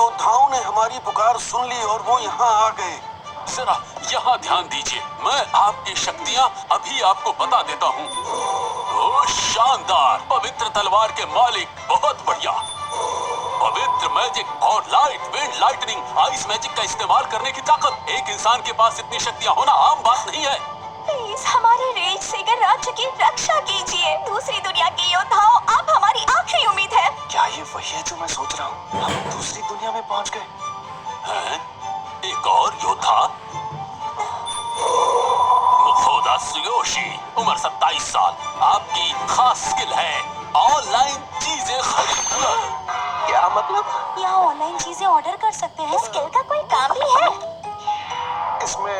योद्धाओं ने हमारी पुकार सुन ली और वो यहाँ आ गए। जरा यहाँ ध्यान दीजिए, मैं आपकी शक्तियाँ अभी आपको बता देता हूँ। ओ शानदार, पवित्र तलवार के मालिक, बहुत बढ़िया। पवित्र मैजिक और light, wind, lightning, ice magic का इस्तेमाल करने की ताकत। एक इंसान के पास इतनी शक्तियाँ होना आम बात नहीं है। प्लीज हमारे रेज सेगर राज्य की रक्षा कीजिए। दूसरी दुनिया के योद्धाओं, आप हमारी आखिरी उम्मीद है। क्या ये वही है जो मैं सोच रहा हूँ? हम दूसरी दुनिया में पहुँच गए हैं? एक और योद्धा? मुखोदा सुयोशी, उम्र 27 साल। आपकी खास स्किल है ऑनलाइन चीजें खरीदना। क्या मतलब? यहाँ ऑनलाइन चीजें ऑर्डर कर सकते हैं। स्किल का कोई काम भी है? इसमें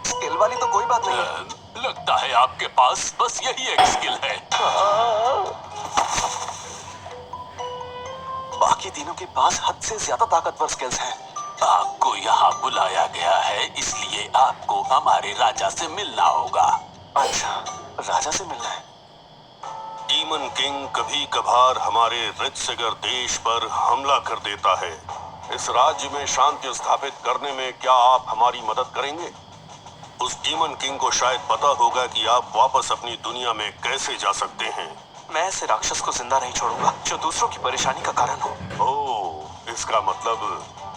स्किल वाली तो कोई बात नहीं है। लगता है आपके पास बस यही एक स्किल है। बाकी तीनों के पास हद से ज्यादा ताकतवर स्किल्स हैं। आपको यहाँ बुलाया गया है, इसलिए आपको हमारे राजा से मिलना होगा। अच्छा, राजा से मिलना है। डीमन किंग कभी कभार हमारे रित्सेगर देश पर हमला कर देता है। इस राज्य में शांति स्थापित करने में क्या आप हमारी मदद करेंगे? उस डीमन किंग को शायद पता होगा कि आप वापस अपनी दुनिया में कैसे जा सकते हैं। मैं ऐसे राक्षस को जिंदा नहीं छोड़ूंगा जो दूसरों की परेशानी का कारण हो। ओह, इसका मतलब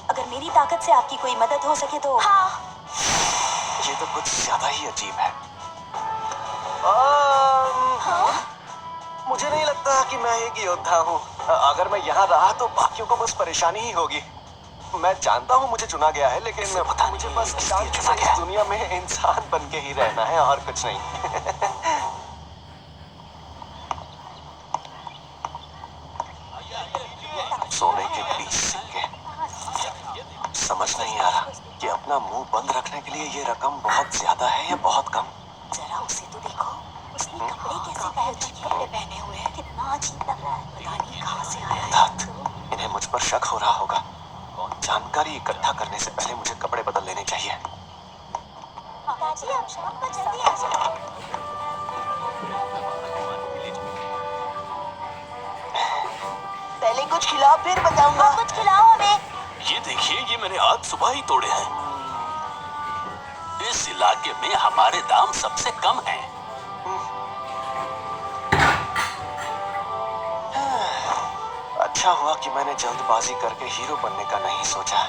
अगर मेरी ताकत से आपकी कोई मदद हो सके तो। हाँ। ये तो कुछ ज्यादा ही अजीब है। मुझे नहीं लगता कि मैं एक योद्धा हूँ। अगर मैं यहाँ रहा तो बाकियों को बस परेशानी ही होगी। मैं जानता हूँ मुझे चुना गया है, लेकिन पता मुझे बस शांति से इस दुनिया में इंसान बन के ही रहना है और कुछ नहीं। सोने के 20 सिक्के। समझ नहीं आ रहा कि अपना मुंह बंद रखने के लिए ये रकम बहुत ज्यादा है या बहुत कम। जरा उसे तो देखो, उसने कपड़े कैसे पहने हुए हैं। कितना अजीब लग रहा है। पता नहीं कहाँ से आया है। अर्थात इन्हें मुझ पर शक हो रहा होगा। जानकारी इकट्ठा करने से पहले मुझे कपड़े बदल लेने चाहिए। पिताजी, आप शाम को जल्दी आ जाओ। पहले कुछ खिलाओ फिर बताऊंगा। कुछ खिलाओ हमें। ये देखिए, ये मैंने आज सुबह ही तोड़े हैं। इस इलाके में हमारे दाम सबसे कम हैं। अच्छा हुआ कि मैंने जल्दबाजी करके हीरो बनने का नहीं सोचा।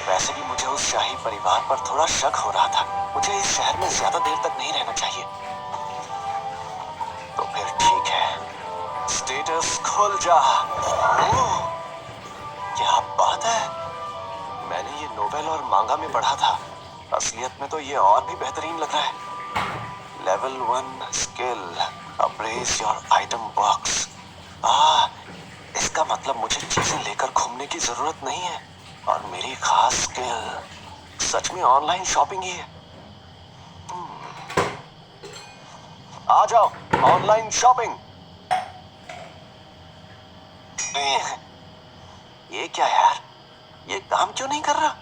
वैसे भी मुझे उस शाही परिवार पर थोड़ा शक हो रहा था। मुझे इस शहर में ज्यादा देर तक नहीं रहना चाहिए। तो फिर ठीक है, स्टेटस खोल जा। ओह, क्या बात है। मैंने ये नोवेल और मांगा में पढ़ा था। असलियत में तो ये और भी बेहतरीन लग रहा है। Level 1 skill, apprise your item box. इसका मतलब मुझे चीजें लेकर घूमने की जरूरत नहीं है। और मेरी खास स्किल सच में ऑनलाइन शॉपिंग ही है। आ जाओ, ऑनलाइन शॉपिंग। ये क्या यार, ये काम क्यों नहीं कर रहा?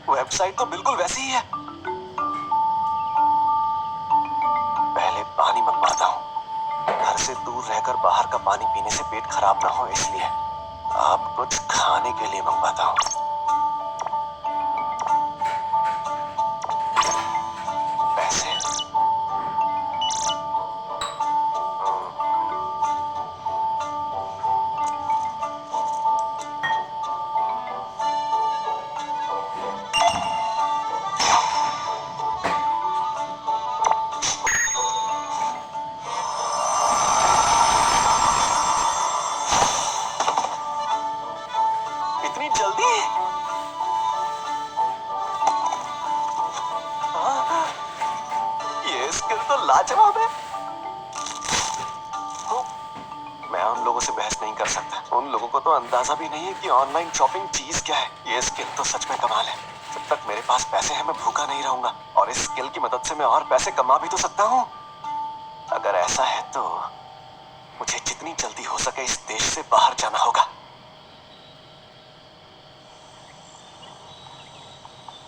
वेबसाइट तो बिल्कुल वैसी ही है। पहले पानी मंगवाता हूँ। घर से दूर रहकर बाहर का पानी पीने से पेट खराब ना हो, इसलिए अब कुछ खाने के लिए मंगवाता हूँ। पैसे। इतनी जल्दी? ये स्किल तो लाजवाब है। मैं उन लोगों से बहस नहीं कर सकता। उन लोगों को तो अंदाजा भी नहीं है कि ऑनलाइन शॉपिंग चीज क्या है। ये स्किल तो सच में कमाल है। जब तक मेरे पास पैसे हैं मैं भूखा नहीं रहूंगा। और इस स्किल की मदद से मैं और पैसे कमा भी तो सकता हूँ। अगर ऐसा है तो मुझे जितनी जल्दी हो सके इस देश से बाहर जाना होगा।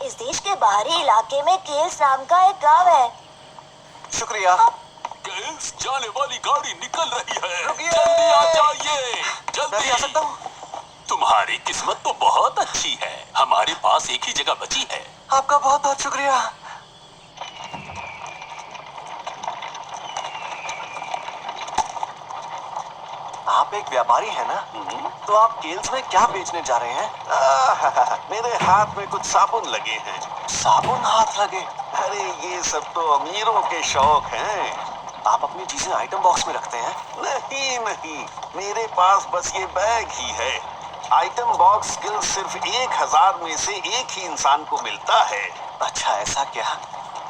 इस देश के बाहरी इलाके में केल्स नाम का एक गांव है। शुक्रिया। केल्स? गेल्स, जाने वाली गाड़ी निकल रही है। रुकिए! जल्दी आ जाइए, मैं जल्दी भी आ सकता हूँ? तुम्हारी किस्मत तो बहुत अच्छी है, हमारे पास एक ही जगह बची है। आपका बहुत बहुत शुक्रिया। आप एक व्यापारी हैं ना? तो आप केल्स में क्या बेचने जा रहे हैं? मेरे हाथ में कुछ साबुन लगे हैं। साबुन हाथ लगे? अरे ये सब तो अमीरों के शौक हैं। आप अपनी चीजें आइटम बॉक्स में रखते हैं? नहीं नहीं, मेरे पास बस ये बैग ही है। आइटम बॉक्स स्किल सिर्फ 1000 में से एक ही इंसान को मिलता है। अच्छा, ऐसा क्या?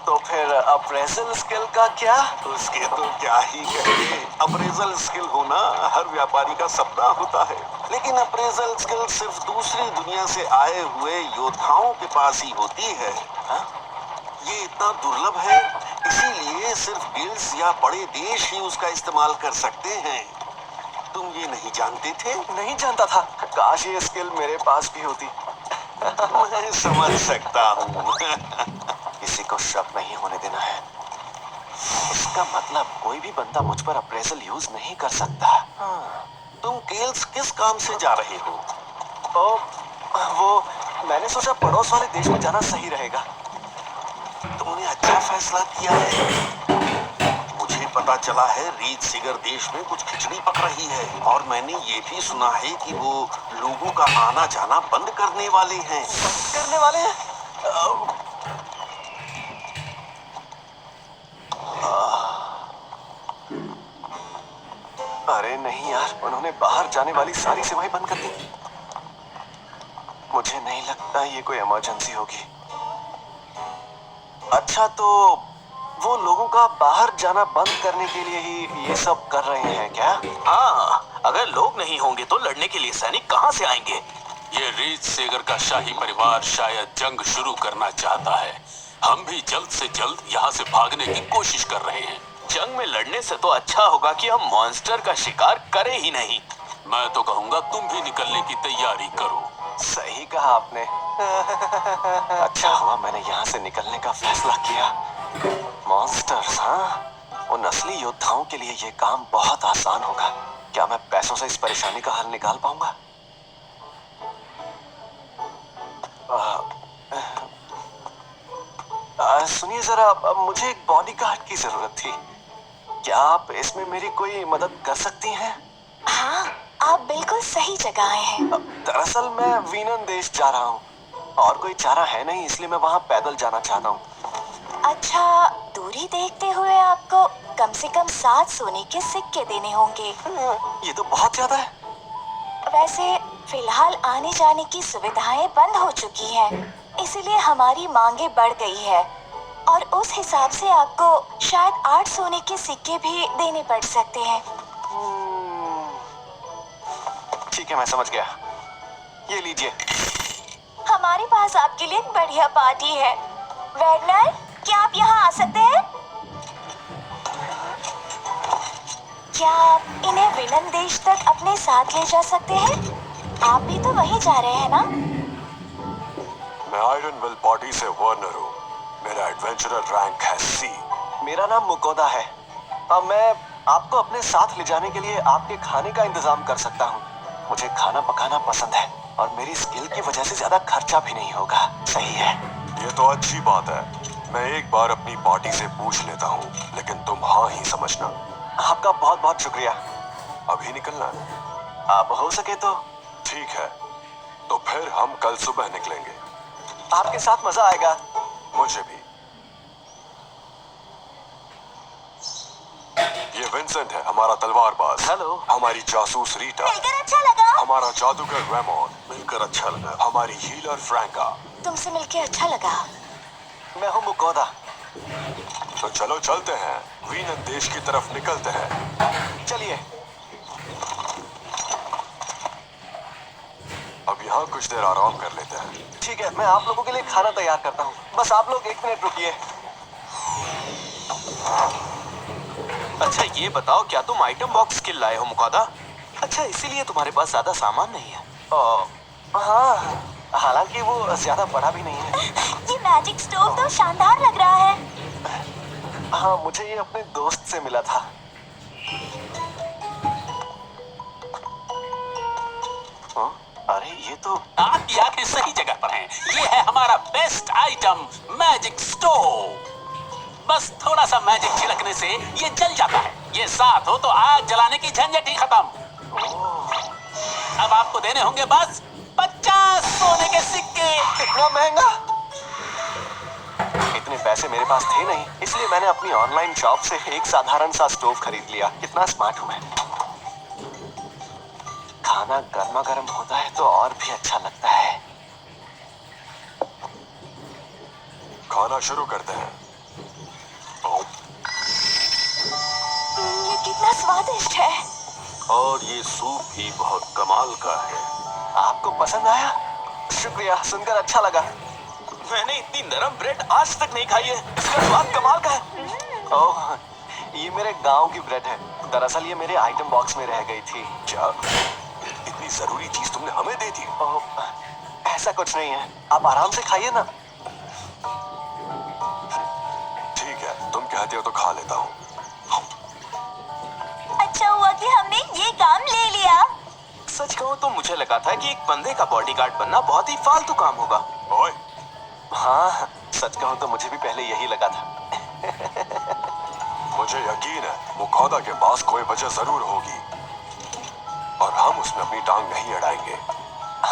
तो फिर अप्रेजल स्किल का क्या? उसके तो क्या ही कहें। अप्रेजल स्किल होना हर व्यापारी का सपना होता है, लेकिन अप्रेजल स्किल सिर्फ दूसरी दुनिया से आए हुए योद्धाओं के पास ही होती है। हाँ? ये इतना दुर्लभ है, इसीलिए सिर्फ गिल्ड्स या बड़े देश ही उसका इस्तेमाल कर सकते हैं। तुम ये नहीं जानते थे? नहीं जानता था। काश ये स्किल मेरे पास भी होती। मैं समझ सकता हूँ। किसी को शक नहीं होने देना है। इसका मतलब कोई भी बंदा मुझ पर अप्रेजल यूज नहीं कर सकता। हाँ। तुम केल्स किस काम से जा रहे हो? ओ, वो मैंने सोचा पड़ोस वाले देश में जाना सही रहेगा। तुमने अच्छा फैसला किया है। मुझे पता चला है रीत सिगर देश में कुछ खिचड़ी पक रही है, और मैंने ये भी सुना है कि वो लोगों का आना जाना बंद करने वाले हैं। करने वाले हैं? अरे नहीं यार, उन्होंने बाहर जाने वाली सारी सेवाएं बंद कर दी। मुझे नहीं लगता ये कोई इमरजेंसी होगी। अच्छा, तो वो लोगों का बाहर जाना बंद करने के लिए ही ये सब कर रहे हैं क्या? हाँ, अगर लोग नहीं होंगे तो लड़ने के लिए सैनिक कहाँ से आएंगे? ये रीत सेगर का शाही परिवार शायद जंग शुरू करना चाहता है। हम भी जल्द से जल्द यहाँ से भागने की कोशिश कर रहे हैं। जंग में लड़ने से तो अच्छा होगा कि हम मॉन्स्टर का शिकार करें ही नहीं। मैं तो कहूँगा तुम भी निकलने की तैयारी करो। सही कहा आपने। अच्छा हुआ मैंने यहाँ से निकलने का फैसला किया। मॉन्स्टर्स, हाँ, उन असली योद्धाओं के लिए ये काम बहुत आसान होगा। क्या मैं पैसों से इस परेशानी का हल निकाल पाऊंगा? सुनिए जरा, मुझे एक बॉडीगार्ड की जरूरत थी। क्या आप इसमें मेरी कोई मदद कर सकती हैं? हाँ, आप बिल्कुल सही जगह आए हैं। दरअसल मैं वीनन देश जा रहा हूँ और कोई चारा है नहीं, इसलिए मैं वहाँ पैदल जाना चाहता हूँ। अच्छा, दूरी देखते हुए आपको कम से कम 7 सोने के सिक्के देने होंगे। ये तो बहुत ज्यादा है। वैसे फिलहाल आने जाने की सुविधाएं बंद हो चुकी हैं, इसीलिए हमारी मांगे बढ़ गई है और उस हिसाब से आपको शायद 8 सोने के सिक्के भी देने पड़ सकते हैं। ठीक है, मैं समझ गया। ये लीजिए। हमारे पास आपके लिए एक बढ़िया पार्टी है। वेगनर, क्या आप यहाँ आ सकते हैं? क्या आप इन्हें विलन देश तक अपने साथ ले जा सकते हैं? आप भी तो वहीं जा रहे हैं ना? मैं आयरन विल पार्टी से वर्नर हूँ। मेरा एडवेंचरर रैंक है C। मेरा नाम मुकोदा है। अब मैं आपको अपने साथ ले जाने के लिए आपके खाने का इंतजाम कर सकता हूँ। मुझे खाना पकाना पसंद है और मेरी स्किल की वजह से ज्यादा खर्चा भी नहीं होगा। सही है? ये तो अच्छी बात है। मैं एक बार अपनी पार्टी से पूछ लेता हूँ, लेकिन तुम हाँ ही समझना। आपका बहुत बहुत शुक्रिया। अभी निकलना है? आप हो सके तो। ठीक है, तो फिर हम कल सुबह निकलेंगे। आपके साथ मजा आएगा। मुझे भी। ये विंसेंट है, हमारा तलवारबाज। हेलो। हमारी जासूस रीटा। मिलकर अच्छा लगा। हमारा जादूगर रेमोन। मिलकर अच्छा लगा। हमारी हीलर फ्रैंका। तुमसे मिलके अच्छा लगा। मैं हूँ मुकोदा। तो चलो चलते हैं, वीनन देश की तरफ निकलते हैं। चलिए। अब यहाँ कुछ देर आराम कर लेते हैं। ठीक है, मैं आप लोगों के लिए खाना तैयार करता हूँ। बस आप लोग 1 मिनट रुकिए। अच्छा ये बताओ, क्या तुम आइटम बॉक्स स्किल लाए हो मुकादा? अच्छा, इसीलिए तुम्हारे पास ज्यादा सामान नहीं है। हाँ, हालांकि वो ज्यादा बड़ा भी नहीं है। ये मैजिक स्टोव तो शानदार लग रहा है। हाँ, मुझे ये अपने दोस्त से मिला था। हाँ? अरे ये तो आपकी आंखें सही जगह पर हैं। ये है हमारा बेस्ट आइटम, मैजिक स्टोव। बस थोड़ा सा मैजिक छिड़कने से ये जल जाता है। ये साथ हो तो आग जलाने की झंझट ही खत्म। अब आपको देने होंगे बस 50 सोने के सिक्के। इतना महंगा? इतने पैसे मेरे पास थे नहीं, इसलिए मैंने अपनी ऑनलाइन शॉप से एक साधारण सा स्टोव खरीद लिया। कितना स्मार्ट हूं मैं। खाना गर्मा गर्म होता है तो और भी अच्छा लगता है। खाना शुरू करते हैं। ये कितना स्वादिष्ट है। और ये सूप भी बहुत कमाल का है। आपको पसंद आया? शुक्रिया, सुनकर अच्छा लगा। मैंने इतनी नरम ब्रेड आज तक नहीं खाई है। इसका स्वाद कमाल का है। ओह, ये मेरे गांव की ब्रेड है। दरअसल ये मेरे आइटम बॉक्स में रह गई थी। क्या इतनी जरूरी चीज तुमने हमें दे दी? ओह, ऐसा कुछ नहीं है, आप आराम से खाइए ना। ठीक है, तुम कहते हो तो खा लेता हूँ। अच्छा हुआ कि हमने ये काम ले लिया। सच कहूँ तो मुझे लगा था कि एक बंदे का बॉडीगार्ड बनना बहुत ही फालतू काम होगा। ओए, हाँ, सच कहूँ तो मुझे भी पहले यही लगा था। मुझे यकीन है मुकौदा के पास कोई वजह जरूर होगी और हम उसमें अपनी टांग नहीं अड़ाएंगे।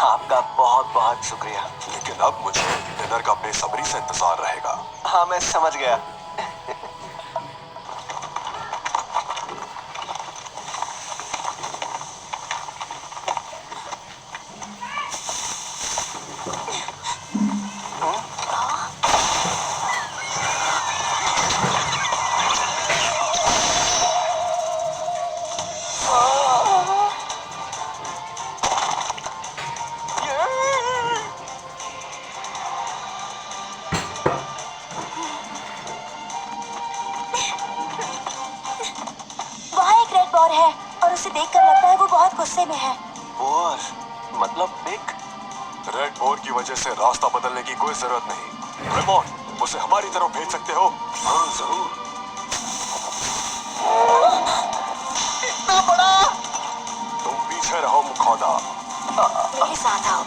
आपका बहुत बहुत शुक्रिया। लेकिन अब मुझे डिनर का बेसब्री से इंतजार रहेगा। हाँ, मैं समझ गया। वहाँ एक रेड बॉर है और उसे देखकर लगता है वो बहुत गुस्से में है। और मतलब बिग? रेड बोर की वजह से रास्ता बदलने की कोई जरूरत नहीं। रेमोन, उसे हमारी तरफ भेज सकते हो? हाँ, जरूर। इतना बड़ा? तुम पीछे रहो मुकौदा। मेरे साथ आओ।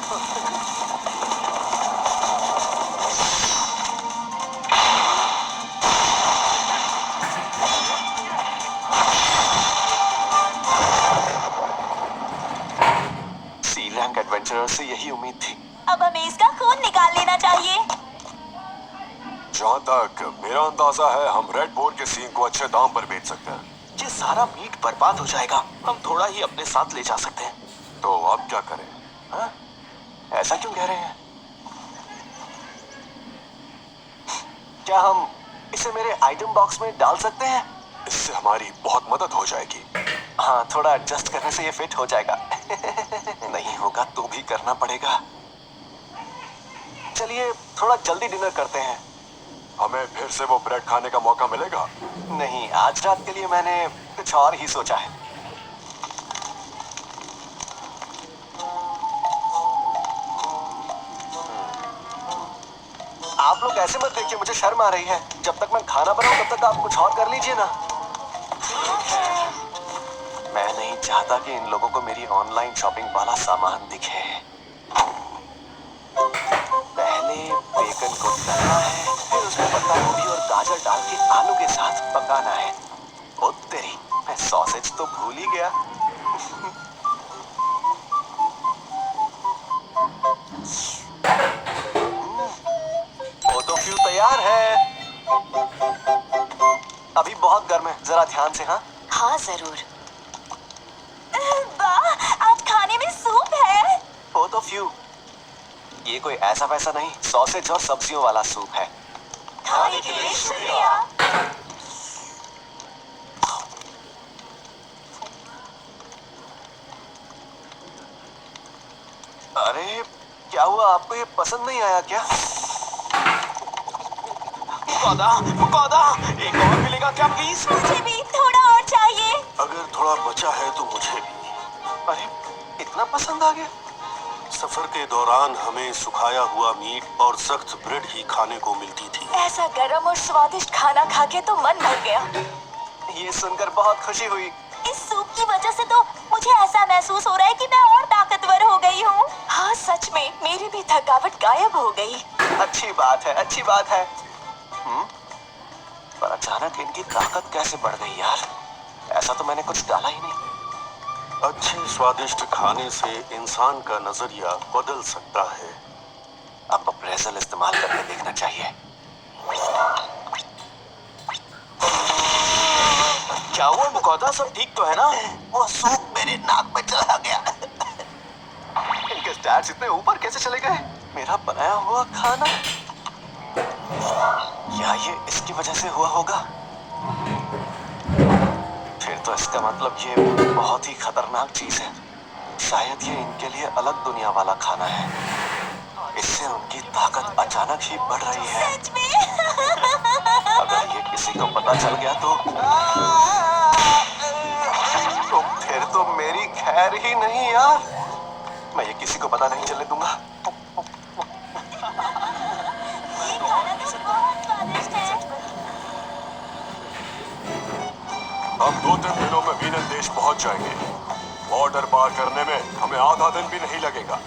सी रैंक एडवेंचरर से यही उम्मीद थी। अब हमें इसका खून निकाल लेना चाहिए। जहाँ तक मेरा अंदाजा है, हम रेड बोर के सींग को अच्छे दाम पर बेच सकते हैं। ये सारा मीट बर्बाद हो जाएगा। हम थोड़ा ही अपने साथ ले जा सकते हैं। तो अब क्या करें? हाँ? ऐसा क्यों कह रहे हैं? क्या हम इसे मेरे आइटम बॉक्स में डाल सकते हैं? इससे हमारी बहुत मदद हो जाएगी। हाँ, थोड़ा एडजस्ट करने से ये फिट हो जाएगा। नहीं होगा तो भी करना पड़ेगा। चलिए थोड़ा जल्दी डिनर करते हैं। हमें फिर से वो ब्रेड खाने का मौका मिलेगा? नहीं, आज रात के लिए मैंने कुछ और ही सोचा है। आप लोग ऐसे मत देखिए, मुझे शर्म आ रही है। जब तक मैं खाना बनाऊं तब तक आप कुछ और कर लीजिए ना। मैं नहीं चाहता कि इन लोगों को मेरी ऑनलाइन शॉपिंग वाला सामान दिखे। पहले बेकन को तलना है, फिर उसमें पत्ता गोभी और गाजर डाल के आलू के साथ पकाना है। ओ तेरी, मैं सॉसेज तो भूल ही गया। फोटो क्यों तैयार है? अभी बहुत गर्म है, जरा ध्यान से। हाँ हाँ जरूर। वाह, आज खाने में सूप है। Both of you. ये कोई ऐसा वैसा नहीं, सॉसेज और सब्जियों वाला सूप है। खाने के लिए शुक्रिया। अरे क्या हुआ, आपको ये पसंद नहीं आया क्या? मुकौदा, मुकौदा, एक और मिलेगा क्या प्लीज? मुझे भी थोड़ा और चाहिए। अगर थोड़ा बचा है तो मुझे भी। अरे इतना पसंद आ गया? सफर के दौरान हमें सुखाया हुआ मीट और सख्त ब्रेड ही खाने को मिलती थी। ऐसा गरम और स्वादिष्ट खाना खा के तो मन भर गया। ये सुनकर बहुत खुशी हुई। इस सूप की वजह से तो मुझे ऐसा महसूस हो रहा है कि मैं और ताकतवर हो गई हूँ। हाँ सच में मेरी भी थकावट गायब हो गई। अच्छी बात है, अच्छी बात है। पर अचानक इनकी ताकत कैसे बढ़ गई यार? ऐसा तो मैंने कुछ डाला ही नहीं। अच्छे स्वादिष्ट खाने से इंसान का नजरिया बदल सकता है। अब अप्रेजल इस्तेमाल करके देखना चाहिए। क्या हुआ मुकौदा, सब ठीक तो है ना? वो सूप मेरे नाक में चला गया। इनके स्टैट्स इतने ऊपर कैसे चले गए? मेरा बनाया हुआ खाना, या ये इसकी वजह से हुआ होगा? फिर तो इसका मतलब ये बहुत ही खतरनाक चीज है। शायद ये इनके लिए अलग दुनिया वाला खाना है। इससे उनकी ताकत अचानक ही बढ़ रही है। सच में? अगर ये किसी को पता चल गया तो फिर तो मेरी खैर ही नहीं यार। मैं ये किसी को पता नहीं चलने दूंगा। ये खाना तो बहुत स्वादिष्ट है। हम 2-3 दिनों में वीनन देश पहुंच जाएंगे। बॉर्डर पार करने में हमें आधा दिन भी नहीं लगेगा।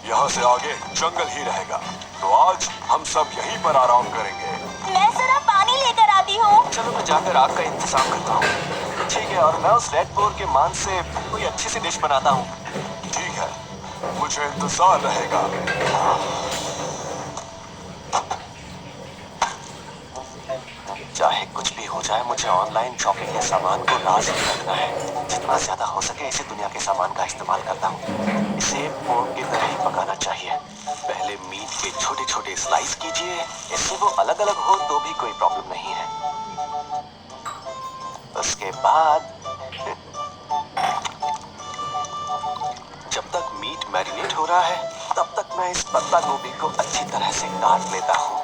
यहाँ से आगे जंगल ही रहेगा, तो आज हम सब यहीं पर आराम करेंगे। मैं जरा पानी लेकर आती हूँ। चलो मैं जाकर आग का इंतजाम करता हूँ। ठीक है, और मैं उस रेड बोर के मांस से कोई अच्छी सी डिश बनाता हूँ। ठीक है, मुझे इंतजार रहेगा। चाहे कुछ भी हो जाए, मुझे ऑनलाइन शॉपिंग के सामान को लाजमी रखना है। जितना ज्यादा हो सके इसी दुनिया के सामान का इस्तेमाल करता हूँ। इसे पोर्क की तरह ही पकाना चाहिए। पहले मीट के छोटे छोटे स्लाइस कीजिए। इससे वो अलग अलग हो तो भी कोई प्रॉब्लम नहीं है। उसके बाद जब तक मीट मैरिनेट हो रहा है, तब तक मैं इस पत्ता गोभी को अच्छी तरह से काट लेता हूँ।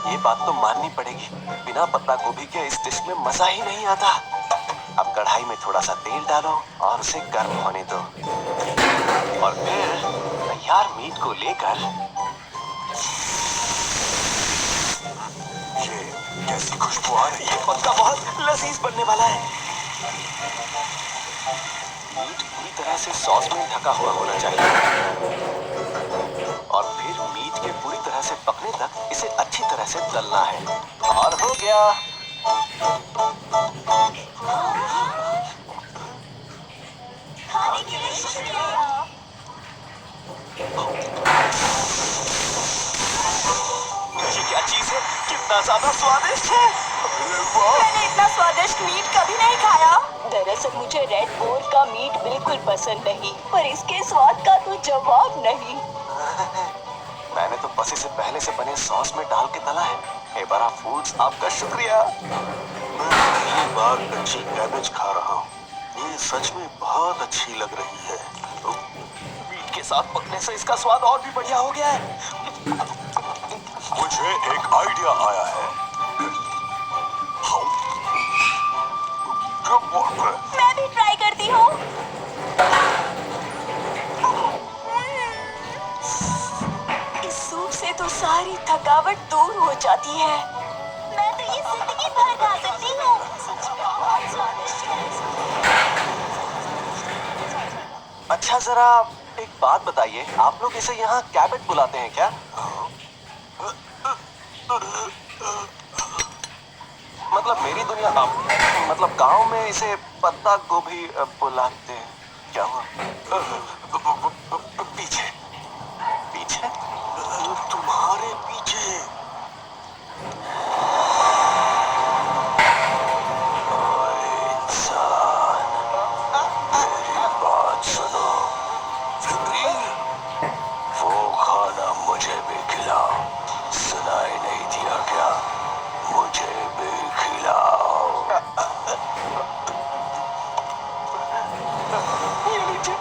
ये बात तो माननी पड़ेगी, बिना पत्ता गोभी के इस डिश में मजा ही नहीं आता। अब कढ़ाई में थोड़ा सा तेल डालो और उसे गर्म होने दो, और फिर तैयार मीट को लेकर ये कैसी खुशबू आ रही है? पक्का बहुत लजीज बनने वाला है। मीट पूरी तरह से सॉस में ढका हुआ होना चाहिए, और फिर मीट के पूरी तरह से पकने तक इसे अच्छी तरह से तलना है। और हो गया। खाने के लिए शुक्रिया। ये क्या चीज है? कितना ज्यादा स्वादिष्ट है। मैंने इतना स्वादिष्ट मीट कभी नहीं खाया। दरअसल मुझे रेड बोर का मीट बिल्कुल पसंद नहीं, पर इसके स्वाद का तो जवाब नहीं। मैंने तो बस इसे पहले से बने सॉस में डाल के तला है। एबारा फूड्स, आपका शुक्रिया। मैं पहली बार कच्ची कैबेज खा रहा हूँ। ये सच में बहुत अच्छी लग रही है। मीट के साथ पकने से इसका स्वाद और भी बढ़िया हो गया है। मुझे एक आइडिया आया है। मैं भी ट्राई करती हूँ। इस सूप से तो सारी थकावट दूर हो जाती है। मैं तो ये जिंदगी भर खा सकती हूँ। सच में बहुत स्वादिष्ट है। अच्छा, जरा एक बात बताइए, आप लोग इसे यहाँ कैबेट बुलाते हैं क्या? मतलब मेरी दुनिया, मतलब गांव में इसे पत्ता गोभी बुलाते हैं। क्या हुआ? पीछे पीछे तुम्हारे पीछे। मेरी बात सुनो। वो खाना मुझे भी खिलाओ। सुनाई नहीं दिया क्या? मुझे भी खिलाओ। ये लीजिए।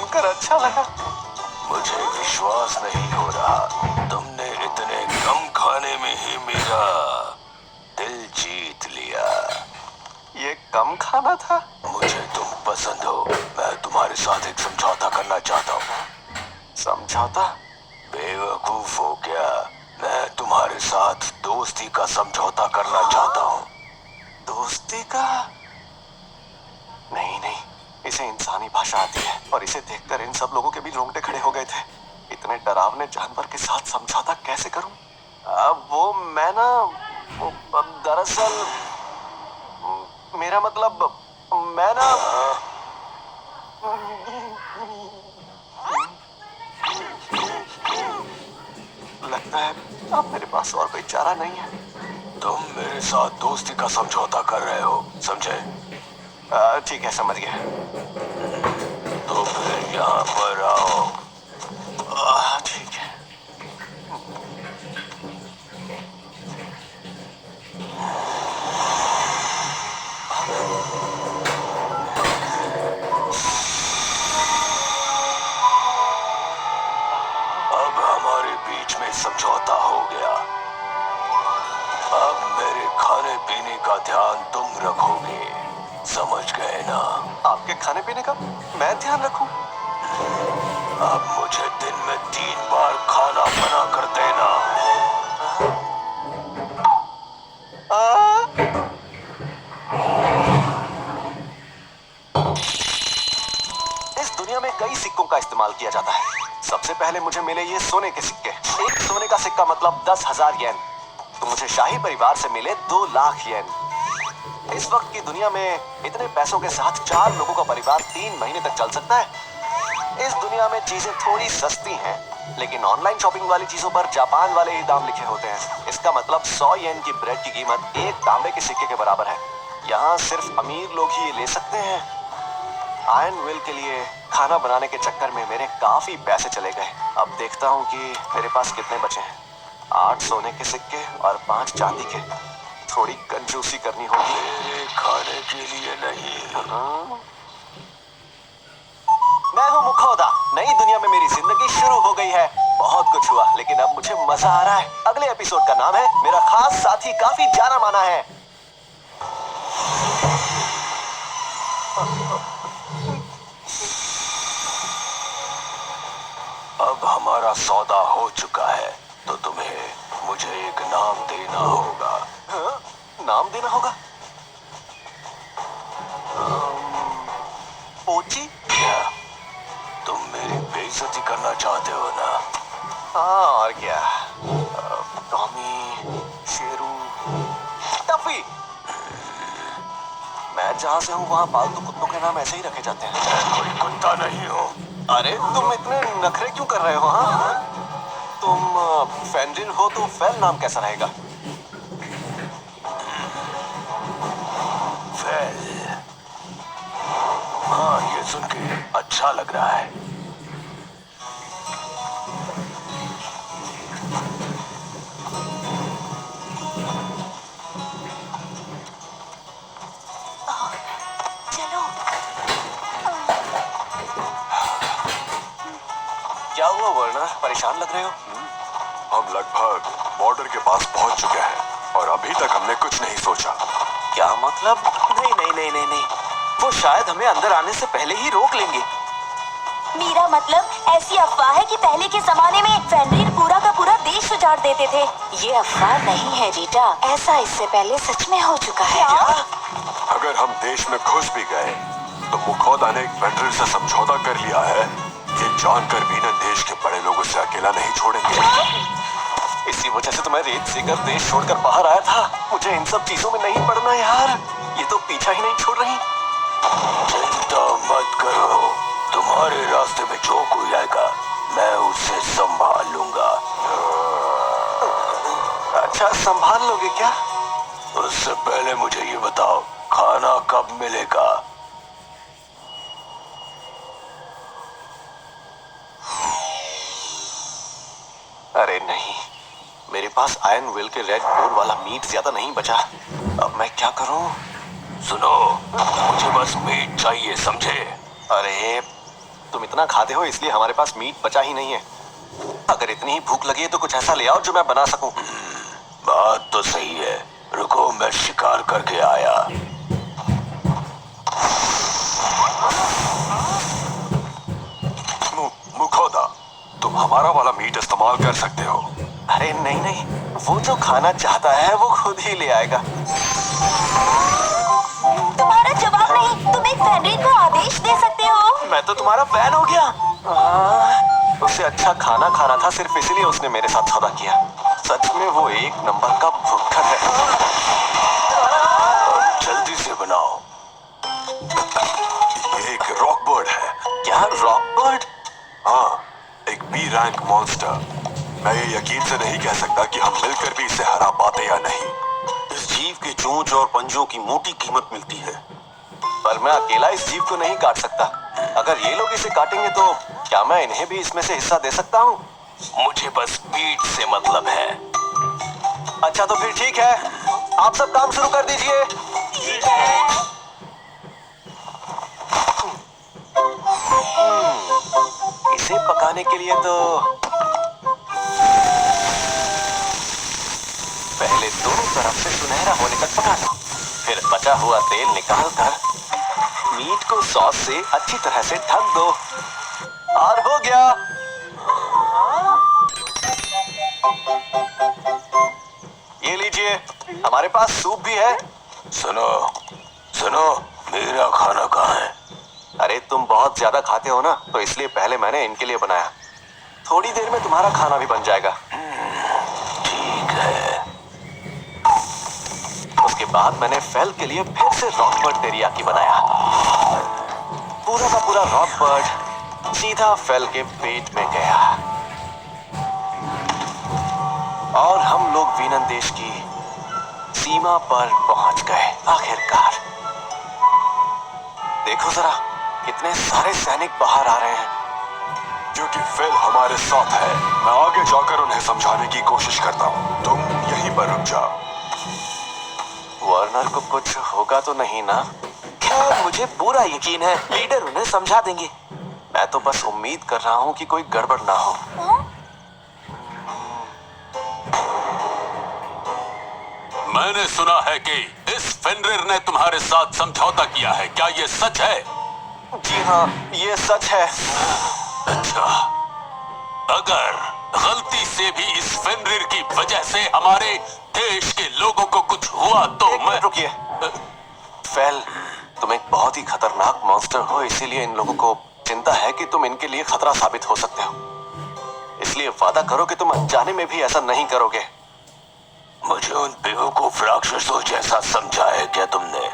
सुनकर अच्छा लगा। मुझे विश्वास नहीं हो रहा, तुमने इतने कम खाने में ही मेरा दिल जीत लिया। ये कम खाना था? मुझे तुम पसंद हो, मैं तुम्हारे साथ एक समझौता करना चाहता हूँ। समझौता? बेवकूफ हो क्या? मैं तुम्हारे साथ दोस्ती का समझौता करना चाहता हूँ। दोस्ती का? नहीं नहीं, इसे इंसानी भाषा आती है और इसे देखकर इन सब लोगों के भी रोंगटे खड़े हो गए थे। इतने डरावने जानवर के साथ समझौता कैसे करूं? वो मैं ना, दरअसल मेरा मतलब मैं ना, लगता है अब मेरे पास और कोई चारा नहीं है। तुम मेरे साथ दोस्ती का समझौता कर रहे हो, समझे? ठीक है, समझ गया। तो फिर यहाँ पर आओ। ठीक है। अब हमारे बीच में समझौता हो गया। अब मेरे खाने पीने का ध्यान तुम रखोगे, समझ गए ना? आपके खाने पीने का मैं ध्यान रखूं? अब मुझे दिन में 3 बार खाना बना कर देना। इस दुनिया में कई सिक्कों का इस्तेमाल किया जाता है। सबसे पहले मुझे मिले ये सोने के सिक्के। एक सोने का सिक्का मतलब 10,000 येन, तो मुझे शाही परिवार से मिले 2 लाख येन। इस वक्त की दुनिया में इतने पैसों के साथ 4 लोगों का परिवार 3 महीने तक चल सकता है। इस दुनिया में चीजें थोड़ी सस्ती हैं, लेकिन ऑनलाइन शॉपिंग वाली चीजों पर जापान वाले ही दाम लिखे होते हैं। इसका मतलब 100 येन की ब्रेड की कीमत एक तांबे के सिक्के के बराबर है। यहाँ सिर्फ अमीर लोग ही ये ले सकते हैं। आयरन विल के लिए खाना बनाने के चक्कर में मेरे काफी पैसे चले गए। अब देखता हूँ कि मेरे पास कितने बचे हैं। 8 सोने के सिक्के और 5 चांदी के। थोड़ी कंजूसी करनी होगी। मेरे खाने के लिए नहीं। मैं हूँ मुखौदा। नई दुनिया में मेरी जिंदगी शुरू हो गई है। बहुत कुछ हुआ, लेकिन अब मुझे मजा आ रहा है। अगले एपिसोड का नाम है मेरा खास साथी काफी जाना माना है। अब हमारा सौदा हो चुका है, तो तुम्हें मुझे एक नाम देना होगा। हाँ? नाम देना होगा? पोची? क्या तुम मेरी बेइज्जती करना चाहते हो ना? हाँ, और क्या? Tommy, Sheru, Tuffy. मैं जहाँ से हूँ वहाँ पालतू कुत्तों के नाम ऐसे ही रखे जाते हैं। मैं कोई कुत्ता नहीं हूँ। अरे तुम इतने नखरे क्यों कर रहे हो? हाँ, तुम फेनरिल हो तो फेल नाम कैसा रहेगा? फेल? हाँ, ये सुन के अच्छा लग रहा है। चलो। क्या हुआ वर्नर, परेशान लग रहे हो? हम लगभग बॉर्डर के पास पहुंच चुके हैं और अभी तक हमने कुछ नहीं सोचा। क्या मतलब? नहीं नहीं नहीं नहीं नहीं, वो शायद हमें अंदर आने से पहले ही रोक लेंगे। मेरा मतलब ऐसी अफवाह है कि पहले के जमाने में फेनरिर पूरा का पूरा देश उजाड़ देते थे। ये अफवाह नहीं है रीटा, ऐसा इससे पहले सच में हो चुका है। अगर हम देश में घुस भी गए तो मुखौदा ने एक फेनरिर से समझौता कर लिया है। ये जानकर भी न देश के बड़े लोगों से अकेला नहीं छोड़ेंगे। इसी वजह से तो मैं रेत सीकर देश छोड़कर बाहर आया था। मुझे इन सब चीजों में नहीं पड़ना यार, ये तो पीछा ही नहीं छोड़ रही। चिंता मत करो, तुम्हारे रास्ते में जो कोई आएगा मैं उसे संभाल लूंगा। अच्छा, संभाल लोगे क्या? उससे पहले मुझे ये बताओ, खाना कब मिलेगा? अरे नहीं, मेरे पास आयरन विल के रेड बोर वाला मीट ज्यादा नहीं बचा। अब मैं क्या करूं? सुनो, मुझे बस मीट चाहिए, समझे? अरे तुम इतना खाते हो इसलिए हमारे पास मीट बचा ही नहीं है। अगर इतनी ही भूख लगी है तो कुछ ऐसा ले आओ जो मैं बना सकूं। बात तो सही है, रुको मैं शिकार करके आया। मुखोदा, तुम हमारा वाला मीट इस्तेमाल कर सकते हो। अरे नहीं नहीं, वो जो खाना चाहता है वो खुद ही ले आएगा। तुम्हारा जवाब नहीं, तुम एक फेनरिर को आदेश दे सकते हो। मैं तो तुम्हारा फैन हो गया। उससे अच्छा खाना खाना था, सिर्फ इसीलिए उसने मेरे साथ सौदा किया। सच में वो एक नंबर का भुक्कड़ है। जल्दी से बनाओ। ये एक रॉक बर्ड है। क्या रॉक बर्ड? हाँ, एक बी रैंक मॉन्स्टर। मैं ये यकीन से नहीं कह सकता कि हम मिलकर भी इसे हरा पाते या नहीं। इस जीव के चोंच और पंजों की मोटी कीमत मिलती है। पर मैं अकेला इस जीव को नहीं काट सकता। अगर ये लोग इसे काटेंगे तो क्या मैं इन्हें भी इसमें से हिस्सा दे सकता हूँ? मुझे बस मीट से मतलब है। अच्छा तो फिर ठीक है, आप सब काम शुरू कर दीजिए। इसे पकाने के लिए तो पहले दोनों तरफ से सुनहरा होने तक पका लो। फिर बचा हुआ तेल निकालकर मीट को सॉस से अच्छी तरह से ढक दो और हो गया। ये लीजिए, हमारे पास सूप भी है। सुनो सुनो, मेरा खाना कहाँ है? अरे तुम बहुत ज्यादा खाते हो ना, तो इसलिए पहले मैंने इनके लिए बनाया। थोड़ी देर में तुम्हारा खाना भी बन जाएगा। ठीक है। उसके बाद मैंने फेल के लिए फिर से रॉक बर्ड टेरियाकी बनाया। पूरा का पूरा रॉक बर्ड सीधा फेल के पेट में गया और हम लोग वीनन देश की सीमा पर पहुंच गए आखिरकार। देखो जरा, कितने सारे सैनिक बाहर आ रहे हैं। क्योंकि फेल हमारे साथ है, मैं आगे जाकर उन्हें समझाने की कोशिश करता हूँ। तुम यहीं पर रुक जाओ। वार्नर को कुछ होगा तो नहीं ना? खैर मुझे पूरा यकीन है लीडर उन्हें समझा देंगे। मैं तो बस उम्मीद कर रहा हूँ कि कोई गड़बड़ ना हो। मैंने सुना है कि इस फेनरिर ने तुम्हारे साथ समझौता किया है, क्या ये सच है? जी हाँ, ये सच है। अच्छा, अगर गलती से भी इस फेनरिर की वजह से हमारे देश के लोगों को कुछ हुआ तो एक मिनट रुकिए। फेल, तुम एक बहुत ही खतरनाक मॉन्स्टर हो, इसीलिए इन लोगों को चिंता है कि तुम इनके लिए खतरा साबित हो सकते हो। इसलिए वादा करो कि तुम अनजाने में भी ऐसा नहीं करोगे। मुझे उन बेवकूफ राक्षसों जैसा समझा है क्या तुमने?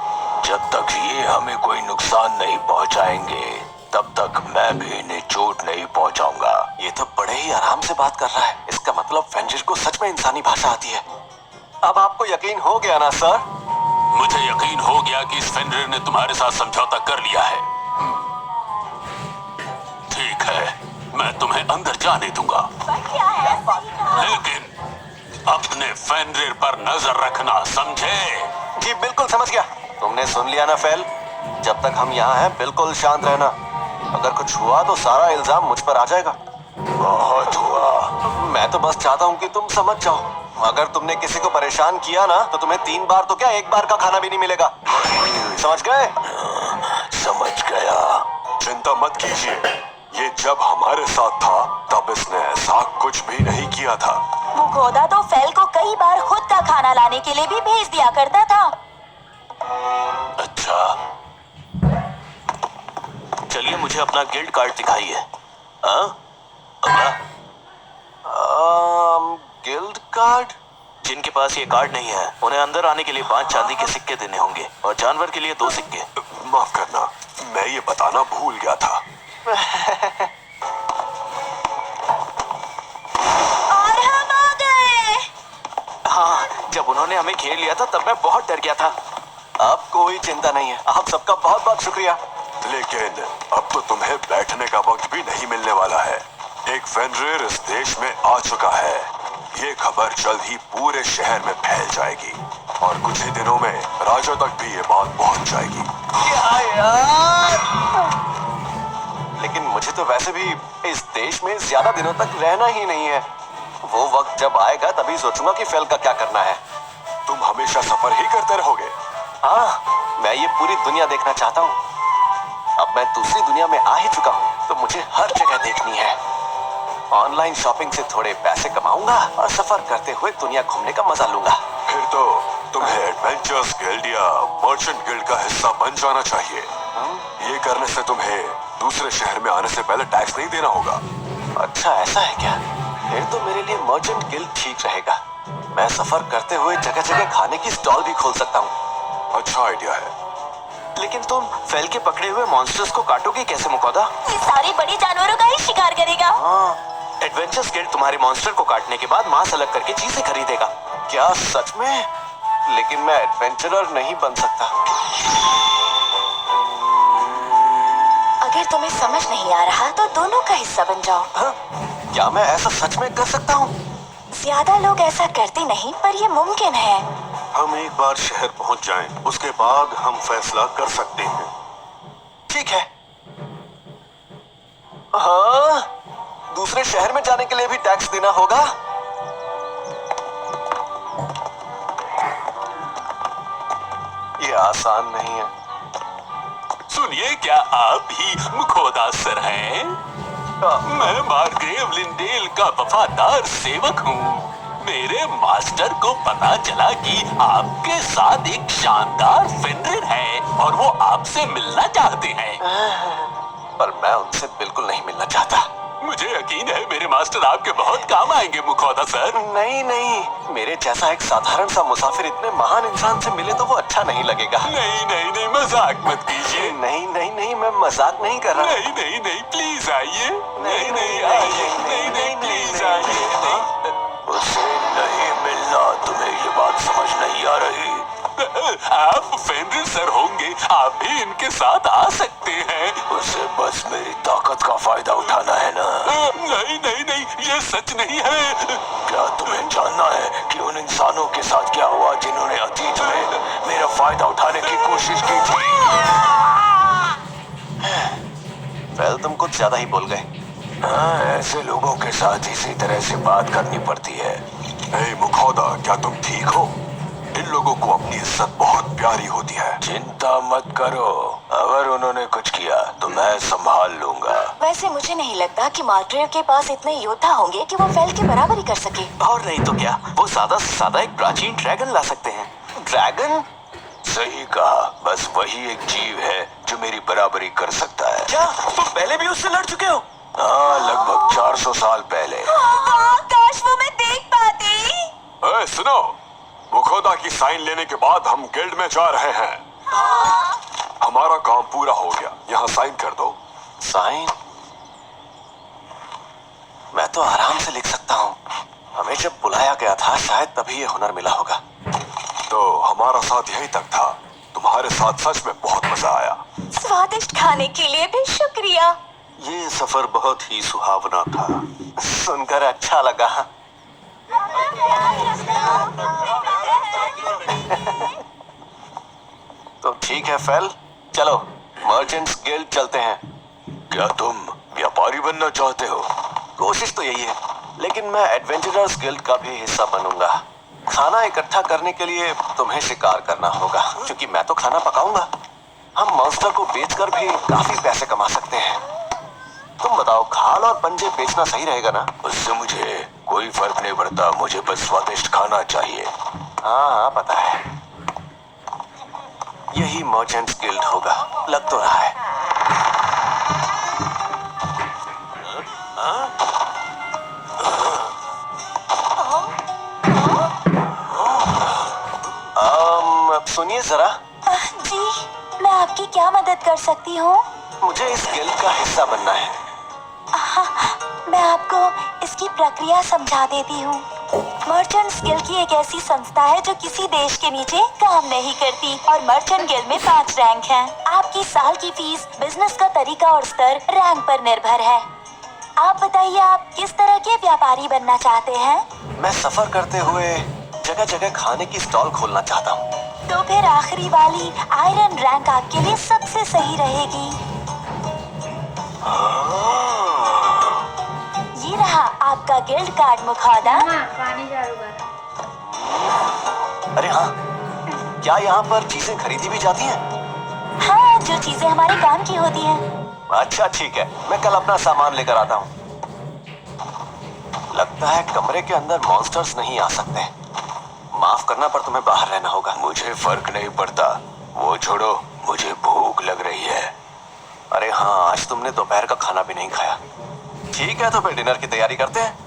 जब तक ये हमें कोई नुकसान नहीं पहुंचाएंगे तब तक मैं भी इन्हें चोट नहीं पहुंचाऊंगा। ये तो बड़े ही आराम से बात कर रहा है। इसका मतलब फेनरिर को सच में इंसानी भाषा आती है। अब आपको यकीन हो गया ना सर? मुझे यकीन हो गया कि इस फेनरिर ने तुम्हारे साथ समझौता कर लिया है। ठीक है, मैं तुम्हें अंदर जाने दूंगा, लेकिन अपने फेनरिर पर नजर रखना, समझे? जी बिल्कुल समझ गया। तुमने सुन लिया ना फेल, जब तक हम यहाँ हैं बिल्कुल शांत रहना। अगर कुछ हुआ तो सारा इल्जाम मुझ पर आ जाएगा। बहुत हुआ। मैं तो बस चाहता हूँ कि तुम समझ जाओ। अगर तुमने किसी को परेशान किया ना तो तुम्हें 3 बार तो क्या 1 बार का खाना भी नहीं मिलेगा। समझ गए? समझ गया। चिंता मत कीजिए, ये जब हमारे साथ था तब इसने ऐसा कुछ भी नहीं किया था। मुखोदा तो फेल को कई बार खुद का खाना लाने के लिए भी भेज दिया करता था। अच्छा, चलिए मुझे अपना गिल्ड कार्ड दिखाइए। हाँ? Guild card? जिनके पास ये कार्ड नहीं है उन्हें अंदर आने के लिए 5 चांदी के सिक्के देने होंगे और जानवर के लिए 2 सिक्के। माफ करना, मैं ये बताना भूल गया था। और हम आ गए। हाँ, जब उन्होंने हमें घेर लिया था तब मैं बहुत डर गया था। अब कोई चिंता नहीं है। आप सबका बहुत बहुत शुक्रिया। लेकिन अब तो तुम्हें बैठने का वक्त भी नहीं मिलने वाला है। एक फेनरिर इस देश में आ चुका है। ये खबर जल्द ही पूरे शहर में फैल जाएगी और कुछ ही दिनों में राजा तक भी ये बात पहुंच जाएगी। क्या यार? लेकिन मुझे तो वैसे भी इस देश में ज्यादा दिनों तक रहना ही नहीं है। वो वक्त जब आएगा तभी सोचूंगा कि फेल का क्या करना है। तुम हमेशा सफर ही करते रहोगे? हाँ, मैं ये पूरी दुनिया देखना चाहता हूँ। अब मैं दूसरी दुनिया में आ ही चुका हूँ, तो मुझे हर जगह देखनी है। ऑनलाइन शॉपिंग से थोड़े पैसे कमाऊंगा और सफर करते हुए दुनिया घूमने का मजा लूंगा। फिर तो तुम्हें एडवेंचर्स गिल्ड या मर्चेंट गिल्ड का हिस्सा बन जाना चाहिए। ये करने से तुम्हें दूसरे शहर में आने से पहले टैक्स नहीं देना होगा। अच्छा, ऐसा है क्या? फिर तो मेरे लिए मर्चेंट गिल्ड ठीक रहेगा। मैं सफर करते हुए जगह जगह खाने की स्टॉल भी खोल सकता हूँ। अच्छा आइडिया है। लेकिन तुम फेल के पकड़े हुए मॉन्स्टर्स को काटोगे कैसे मुकौदा? ये सारे बड़े जानवरों का ही शिकार करेगा। एडवेंचर्स गिल्ड तुम्हारे मॉन्स्टर को काटने के बाद मांस अलग करके चीजें खरीदेगा। क्या सच में? लेकिन मैं एडवेंचरर नहीं बन सकता। अगर तुम्हें समझ नहीं आ रहा तो दोनों का हिस्सा बन जाओ। हाँ? क्या मैं ऐसा सच में कर सकता हूँ? ज्यादा लोग ऐसा करते नहीं, पर ये मुमकिन है। हम एक बार शहर पहुंच जाएं, उसके बाद हम फैसला कर सकते हैं। ठीक है। हाँ, दूसरे शहर में जाने के लिए भी टैक्स देना होगा। ये आसान नहीं है। सुनिए, क्या आप ही मुखोदा सर हैं? मैं मार्ग्रेव लिंडेल का वफादार सेवक हूँ। मेरे मास्टर को पता चला कि आपके साथ एक शानदार फेनरिर है और वो आपसे मिलना चाहते हैं। पर मैं उनसे बिल्कुल नहीं मिलना चाहता। मुझे यकीन है मेरे मास्टर आपके बहुत काम आएंगे मुखौदा सर। नहीं नहीं, मेरे जैसा एक साधारण सा मुसाफिर इतने महान इंसान से मिले तो वो अच्छा नहीं लगेगा। नहीं नहीं नहीं, मजाक मत कीजिए। नहीं नहीं नहीं, मैं मजाक नहीं कर रहा। नहीं नहीं नहीं, प्लीज आइए। नहीं नहीं नहीं, आइए। नहीं, नहीं नहीं, नहीं, प्लीज नहीं, आइए। नहीं। उसे नहीं मिलना, तुम्हें ये बात समझ नहीं आ रही। आप फेनरिर सर होंगे, आप भी इनके साथ आ सकते हैं। उसे बस मेरी ताकत का फायदा उठाना है ना? नहीं नहीं नहीं, ये सच नहीं है। क्या तुम्हें जानना है कि उन इंसानों के साथ क्या हुआ जिन्होंने अतीत में मेरा फायदा उठाने की कोशिश की थी? वेल, तुम कुछ ज्यादा ही बोल गए। हाँ, ऐसे लोगों के साथ इसी तरह से बात करनी पड़ती है। ए मुखौदा, क्या तुम ठीक हो? इन लोगों को अपनी इज्जत बहुत प्यारी होती है। चिंता मत करो, अगर उन्होंने कुछ किया तो मैं संभाल लूंगा। वैसे मुझे नहीं लगता कि मार्ग्रेव के पास इतने योद्धा होंगे कि वो फेल की बराबरी कर सके। और नहीं तो क्या, वो सादा से सादा एक प्राचीन ड्रैगन ला सकते हैं। ड्रैगन? सही कहा, बस वही एक जीव है जो मेरी बराबरी कर सकता है। क्या तुम पहले भी उससे लड़ चुके हो? हाँ, लगभग 400 साल पहले। काश वो मैं देख पाती। सुनो, मुखौदा की साइन लेने के बाद हम गिल्ड में जा रहे हैं। हमारा काम पूरा हो गया, यहाँ साइन कर दो। साइन? मैं तो आराम से लिख सकता हूँ। हमें जब बुलाया गया था शायद तभी ये हुनर मिला होगा। तो हमारा साथ यहीं तक था। तुम्हारे साथ सच में बहुत मजा आया। स्वादिष्ट खाने के लिए भी शुक्रिया। ये सफर बहुत ही सुहावना था। सुनकर अच्छा लगा। तो ठीक है फेल, चलो मर्चेंट्स गिल्ड चलते हैं। क्या तुम व्यापारी बनना चाहते हो? कोशिश तो यही है, लेकिन मैं एडवेंचरर्स गिल्ड का भी हिस्सा बनूंगा। खाना इकट्ठा करने के लिए तुम्हें शिकार करना होगा, क्योंकि मैं तो खाना पकाऊंगा। हम मॉन्स्टर को बेचकर भी काफी पैसे कमा सकते हैं। तुम बताओ, खाल और पंजे बेचना सही रहेगा ना? उससे मुझे कोई फर्क नहीं पड़ता, मुझे बस स्वादिष्ट खाना चाहिए। हाँ हाँ, पता है। यही मर्चेंट्स गिल्ड होगा, लग तो रहा है। सुनिए जरा। जी, मैं आपकी क्या मदद कर सकती हूँ? मुझे इस गिल्ड का हिस्सा बनना है। मैं आपको इसकी प्रक्रिया समझा देती हूँ। मर्चेंट्स गिल्ड की एक ऐसी संस्था है जो किसी देश के नीचे काम नहीं करती और मर्चेंट गिल्ड में 5 रैंक हैं। आपकी साल की फीस, बिजनेस का तरीका और स्तर रैंक पर निर्भर है। आप बताइए, आप किस तरह के व्यापारी बनना चाहते हैं? मैं सफर करते हुए जगह जगह खाने की स्टॉल खोलना चाहता हूँ। तो फिर आखिरी वाली आयरन रैंक आपके लिए सबसे सही रहेगी। ये रहा आपका गिल्ड कार्ड मुखादा। पानी चालू कर। अरे हाँ, क्या यहाँ पर चीजें खरीदी भी जाती हैं? हाँ, जो चीजें हमारे काम की होती हैं। अच्छा ठीक है, मैं कल अपना सामान लेकर आता हूँ। लगता है कमरे के अंदर मॉन्स्टर्स नहीं आ सकते। माफ करना पर तुम्हें बाहर रहना होगा। मुझे फर्क नहीं पड़ता, वो छोड़ो, मुझे भूख लग रही है। अरे हाँ, आज तुमने दोपहर का खाना भी नहीं खाया। ठीक है, तो फिर डिनर की तैयारी करते हैं।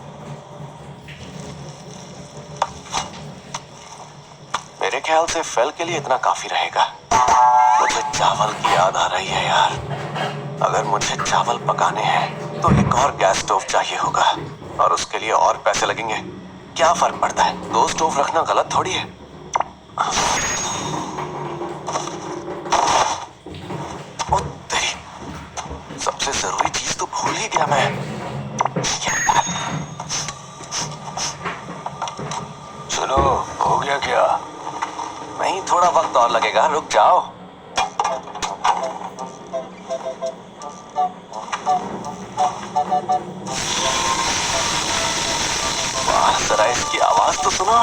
मेरे ख्याल से फेल के लिए इतना काफी रहेगा। मुझे चावल की याद आ रही है यार। अगर मुझे चावल पकाने हैं तो एक और गैस स्टोव चाहिए होगा, और उसके लिए और पैसे लगेंगे। क्या फर्क पड़ता है, 2 स्टोव रखना गलत थोड़ी है। ओ तेरी, सबसे जरूरी चीज तो भूल ही गया मैं। सुनो, हो गया क्या? नहीं, थोड़ा वक्त और लगेगा, रुक जाओ। वाह, जरा इसकी आवाज तो सुनो।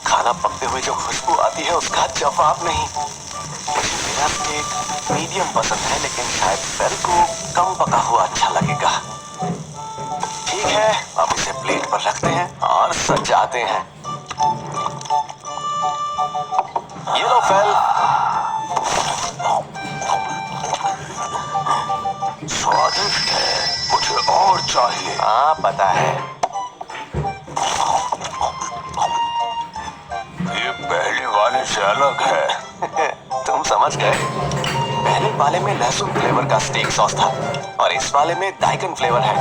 खाना पकते हुए जो खुशबू आती है उसका जवाब नहीं। मुझे मेरा स्टेक मीडियम पसंद है, लेकिन शायद फेल को कम पका हुआ अच्छा लगेगा। ठीक है, अब इसे प्लेट पर रखते हैं और सजाते हैं। ये लो फेल। स्वादिष्ट है, मुझे और चाहिए। हाँ पता है। ये पहले वाले से अलग है। तुम समझ गए। पहले वाले में लहसुन फ्लेवर का स्टेक सॉस था और इस वाले में दाइकन फ्लेवर है।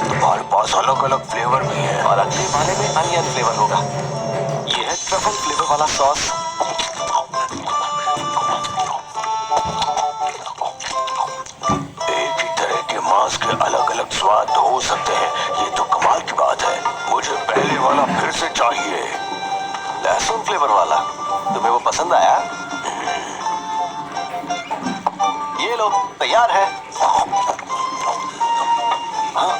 तुम्हारे पास अलग अलग फ्लेवर भी है। और अगले वाले में अनियन फ्लेवर होगा। ये है ट्रफल फ्लेवर वाला सॉस। एक ही तरह के मांस के अलग अलग स्वाद हो सकते हैं, ये तो कमाल की बात है। मुझे पहले वाला फिर से चाहिए। लहसुन फ्लेवर वाला, तुम्हें वो पसंद आया? ये लो, तैयार है। हाँ,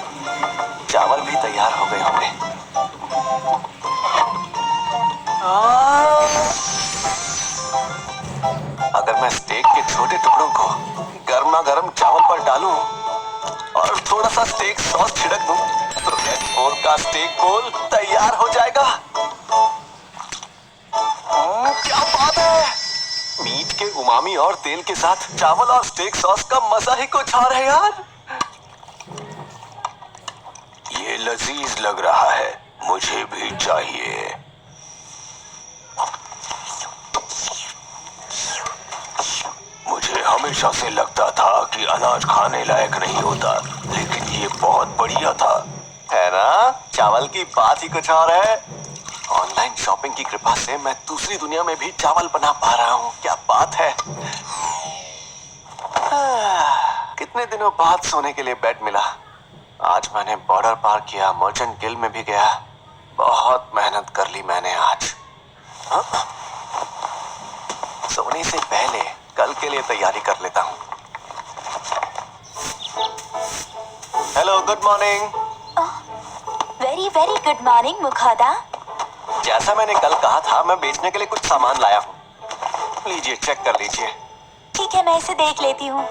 चावल भी तैयार हो गए होंगे। अगर मैं स्टेक के छोटे टुकड़ों को गर्मा गर्म चावल पर डालूं और थोड़ा सा स्टेक सॉस छिड़क दूं, तो रेड फोर्ट का स्टेक बोल तैयार हो जाएगा। क्या बात है! मीट के उमामी और तेल के साथ चावल और स्टेक सॉस का मजा ही कुछ और है यार। ये लजीज लग रहा है, मुझे भी चाहिए। मुझे हमेशा से लगता था कि अनाज खाने लायक नहीं होता, लेकिन ये बहुत बढ़िया था। है ना? चावल की बात ही कुछ और है। ऑनलाइन शॉपिंग की कृपा से मैं दूसरी दुनिया में भी चावल बना पा रहा हूँ। क्या बात है! कितने दिनों बाद सोने के लिए बेड मिला। आज मैंने बॉर्डर पार किया, मर्चेंट गिल्ड में भी गया। बहुत मेहनत कर ली मैंने आज। सोने से पहले कल के लिए तैयारी कर लेता हूँ। Hello, good morning. Very very good morning मुखादा। जैसा मैंने कल कहा था, मैं बेचने के लिए कुछ सामान लाया हूँ। लीजिए, चेक कर लीजिए। ठीक है, मैं इसे देख लेती हूँ।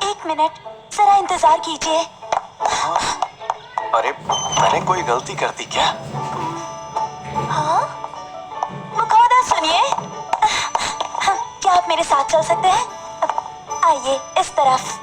एक मिनट, जरा इंतजार कीजिए। अरे, मैंने कोई गलती कर दी क्या? हाँ? मुखादा सुनिए, क्या आप मेरे साथ चल सकते हैं? आइए इस तरफ।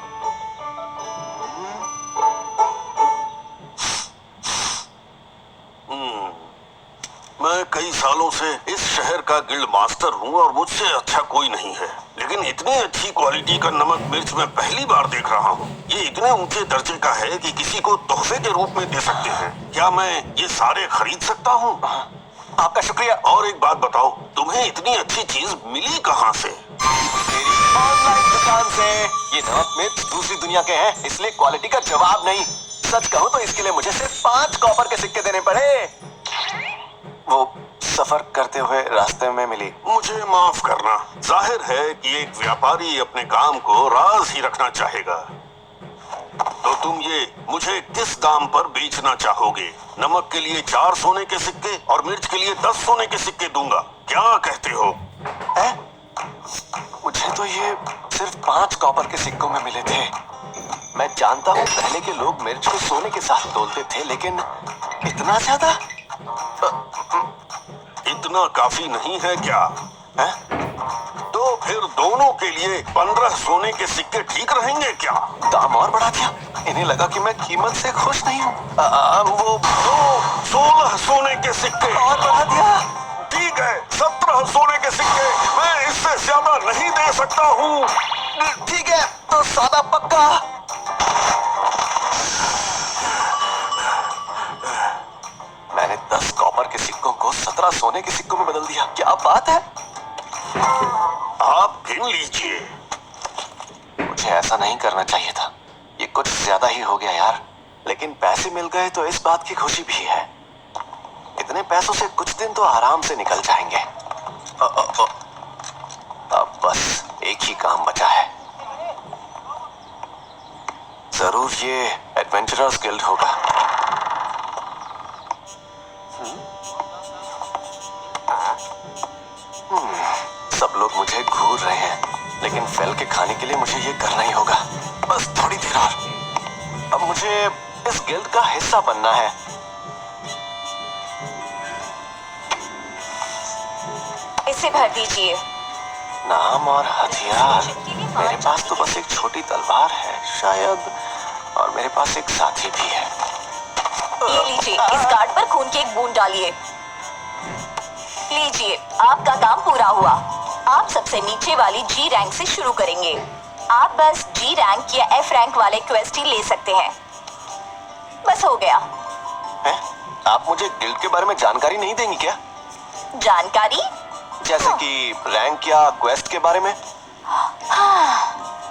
मैं कई सालों से इस शहर का गिल्ड मास्टर हूँ और मुझसे अच्छा कोई नहीं है, लेकिन इतनी अच्छी क्वालिटी का नमक मिर्च मैं पहली बार देख रहा हूँ। ये इतने ऊंचे दर्जे का है कि किसी को तोहफे के रूप में दे सकते हैं। क्या मैं ये सारे खरीद सकता हूँ? आपका शुक्रिया। और एक बात बताओ, तुम्हें इतनी अच्छी चीज मिली कहाँ से? मेरी ऑनलाइन दुकान से। ये नमक मिर्च दूसरी दुनिया के हैं, इसलिए क्वालिटी का जवाब नहीं। सच कहूँ तो इसके लिए मुझे सिर्फ 5 कॉपर के सिक्के देने पड़े। वो सफर करते हुए रास्ते में मिली। मुझे माफ करना, जाहिर है कि एक व्यापारी अपने काम को राज ही रखना चाहेगा। तो तुम ये मुझे किस दाम पर बेचना चाहोगे? नमक के लिए 4 सोने के सिक्के और मिर्च के लिए 10 सोने के सिक्के दूंगा, क्या कहते हो? है? मुझे तो ये सिर्फ 5 कॉपर के सिक्कों में मिले थे। मैं जानता हूँ पहले के लोग मिर्च को सोने के साथ तोलते थे, लेकिन इतना ज्यादा? इतना काफी नहीं है क्या? है? तो फिर दोनों के लिए 15 सोने के सिक्के ठीक रहेंगे क्या? दाम और बढ़ा दिया। इन्हें लगा कि मैं कीमत से खुश नहीं हूँ। वो 16 सोने के सिक्के और बढ़ा दिया। ठीक है, 17 सोने के सिक्के। मैं इससे ज्यादा नहीं दे सकता हूँ। ठीक है, तो सौदा पक्का। मैंने 10 कॉपर के सिक्कों को 17 सोने के सिक्कों में बदल दिया। क्या बात है? आप गिन लीजिए। मुझे ऐसा नहीं करना चाहिए था। ये कुछ ज्यादा ही हो गया यार। लेकिन पैसे मिल गए तो इस बात की खुशी भी है। इतने पैसों से कुछ दिन तो आराम से निकल जाएंगे। अब बस एक ही काम बचा है। जरूर ये एडवेंचरर्स गिल्ड होगा। सब लोग मुझे घूर रहे हैं, लेकिन फेल के खाने के लिए मुझे ये करना ही होगा। बस थोड़ी देर और। अब मुझे इस गिल्ड का हिस्सा बनना है। इसे भर दीजिए। नाम और हथियार। मेरे पास तो बस एक छोटी तलवार है शायद, और मेरे पास एक साथी भी है। ये लीजिए, इस कार्ड पर खून की एक बूंद डालिए। लीजिए, आपका काम पूरा हुआ। आप सबसे नीचे वाली जी रैंक से शुरू करेंगे। आप बस जी रैंक या एफ रैंक वाले क्वेस्ट ही ले सकते हैं। बस हो गया। हैं? आप मुझे गिल्ड के बारे में जानकारी नहीं देंगी क्या? जानकारी? जैसे कि रैंक या क्वेस्ट के बारे में?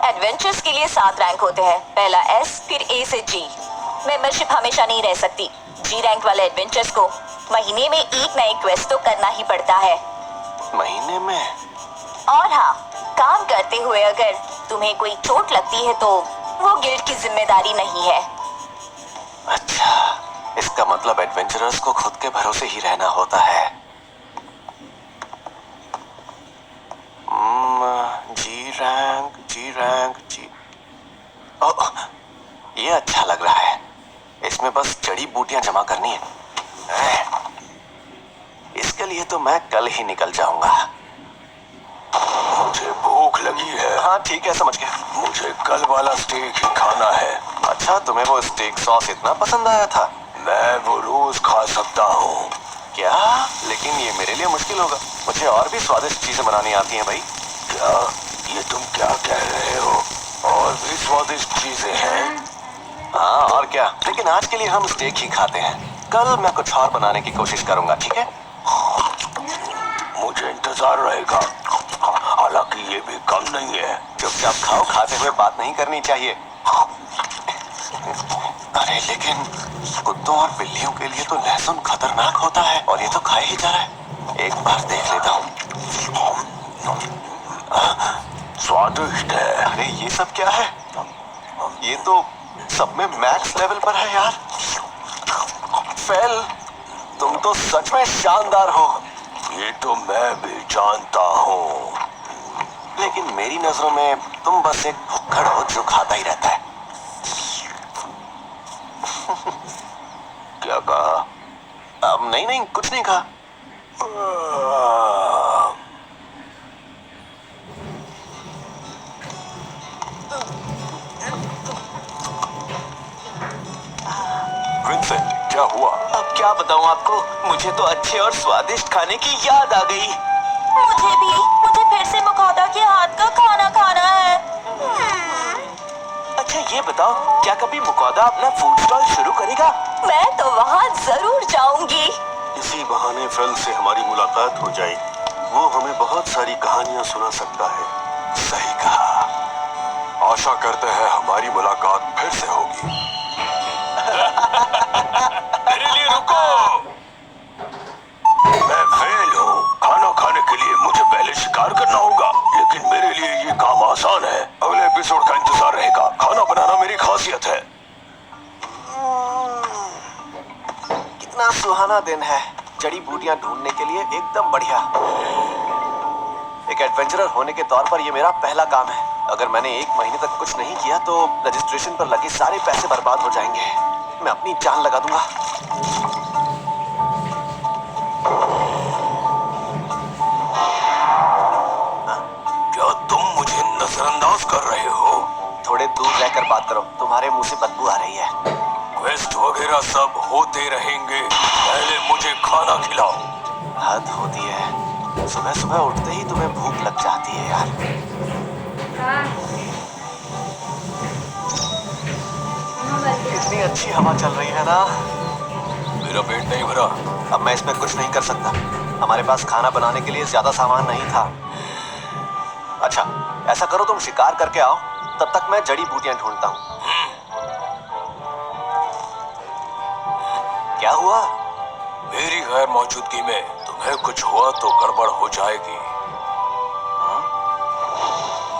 एडवेंचर्स के लिए 7 रैंक होते हैं। पहला एस, फिर ए से जी। मेंबरशिप हमेशा नहीं रह सकती। जी रैंक वाले एडवेंचर्स को महीने में एक नए क्वेस्ट तो करना ही पड़ता है। महीने में? और हाँ, काम करते हुए अगर तुम्हें कोई चोट लगती है तो वो गिल्ड की जिम्मेदारी नहीं है। अच्छा, इसका मतलब एडवेंचरर्स को खुद के भरोसे ही रहना होता है। जी रैंक जी। ओह, ये अच्छा लग रहा है। इसमें बस जड़ी बूटियां जमा करनी है। इसके लिए तो मैं कल ही निकल जाऊंगा। मुझे भूख लगी है। हाँ ठीक है, समझ गया। मुझे कल वाला स्टेक ही खाना है। अच्छा, तुम्हें वो स्टेक सॉस इतना पसंद आया था? मैं वो रोज खा सकता हूँ। क्या? लेकिन ये मेरे लिए मुश्किल होगा। मुझे और भी स्वादिष्ट चीजें बनानी आती हैं भाई। क्या? ये तुम क्या कह रहे हो? और भी स्वादिष्ट चीजें हैं? हाँ और क्या, लेकिन आज के लिए हम स्टेक ही खाते हैं। कल मैं कुछ और बनाने की कोशिश करूंगा, ठीक है? मुझे इंतजार रहेगा। हालांकि ये भी कम नहीं है। चुपचाप खाओ, खाते हुए बात नहीं करनी चाहिए। अरे लेकिन कुत्तों और बिल्लियों के लिए तो लहसुन खतरनाक होता है, और ये तो खाए ही जा रहा है। एक बार देख लेता हूँ। स्वादिष्ट है। अरे ये सब क्या है? ये तो सब में मैक्स लेवल पर है यार। फेल, तुम तो सच में शानदार हो। ये तो मैं भी जानता हूँ। लेकिन मेरी नजरों में तुम बस एक भुक्कड़ हो जो खाता ही रहता है। क्या कहा? अब नहीं, कुछ नहीं कहा। विंसेंट, क्या हुआ? अब क्या बताऊं आपको, मुझे तो अच्छे और स्वादिष्ट खाने की याद आ गई। मुझे फिर से मुखौदा के हाथ का खाना खाना है। अच्छा ये बताओ, क्या कभी मुकौदा अपना फूड स्टॉल शुरू करेगा? मैं तो वहाँ जरूर जाऊंगी। इसी बहाने फेल से हमारी मुलाकात हो जाएगी। वो हमें बहुत सारी कहानियां सुना सकता है। सही कहा। आशा करते हैं हमारी मुलाकात फिर से होगी। मेरे लिए रुको। मैं लिए ये काम आसान है। अगले एपिसोड का इंतजार रहेगा। खाना बनाना मेरी खासियत है। कितना सुहाना दिन है जड़ी बूटियां ढूंढने के लिए, एकदम बढ़िया। एक एडवेंचरर होने के तौर पर ये मेरा पहला काम है। अगर मैंने 1 महीने तक कुछ नहीं किया तो रजिस्ट्रेशन पर लगे सारे पैसे बर्बाद हो जाएंगे। मैं अपनी जान लगा दूंगा। क्या तुम मुझे नजरअंदाज कर रहे हो? थोड़े दूर रहकर बात करो, तुम्हारे मुंह से बदबू आ रही है। क्वेस्ट वगैरह सब होते रहेंगे, पहले मुझे खाना खिलाओ। हद होती है, सुबह सुबह उठते ही तुम्हें भूख लग जाती है यार। कितनी अच्छी हवा चल रही है ना। मेरा पेट नहीं भरा। अब मैं इसमें कुछ नहीं कर सकता। हमारे पास खाना बनाने के लिए ज्यादा सामान नहीं था। अच्छा, ऐसा करो तुम शिकार करके आओ, तब तक मैं जड़ी बूटियां ढूंढता हूँ। क्या हुआ? मेरी गैर मौजूदगी में तुम्हें कुछ हुआ तो गड़बड़ हो जाएगी।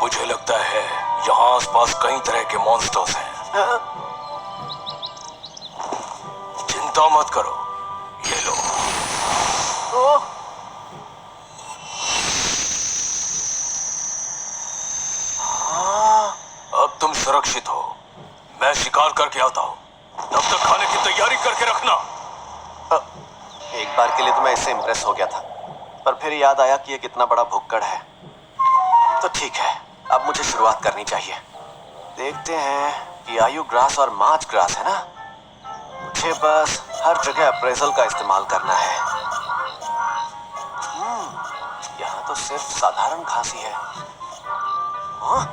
मुझे लगता है यहाँ आसपास कई तरह के मॉन्स्टर्स हैं। चिंता मत करो, ये लो। ओह! अब तुम सुरक्षित हो। मैं शिकार करके आता हूँ, तब तक खाने की तैयारी करके रखना। एक बार के लिए तो मैं इससे इम्प्रेस हो गया था, पर फिर याद आया कि ये कितना बड़ा भुक्कड़ है। तो ठीक है, अब मुझे शुरुआत करनी चाहिए। देखते हैं कि आयु ग्रास और मार्च ग्रास है ना। मुझे बस हर जगह अप्रेजल का इस्तेमाल करना है। यहाँ तो सिर्फ साधारण घास ही है। हाँ?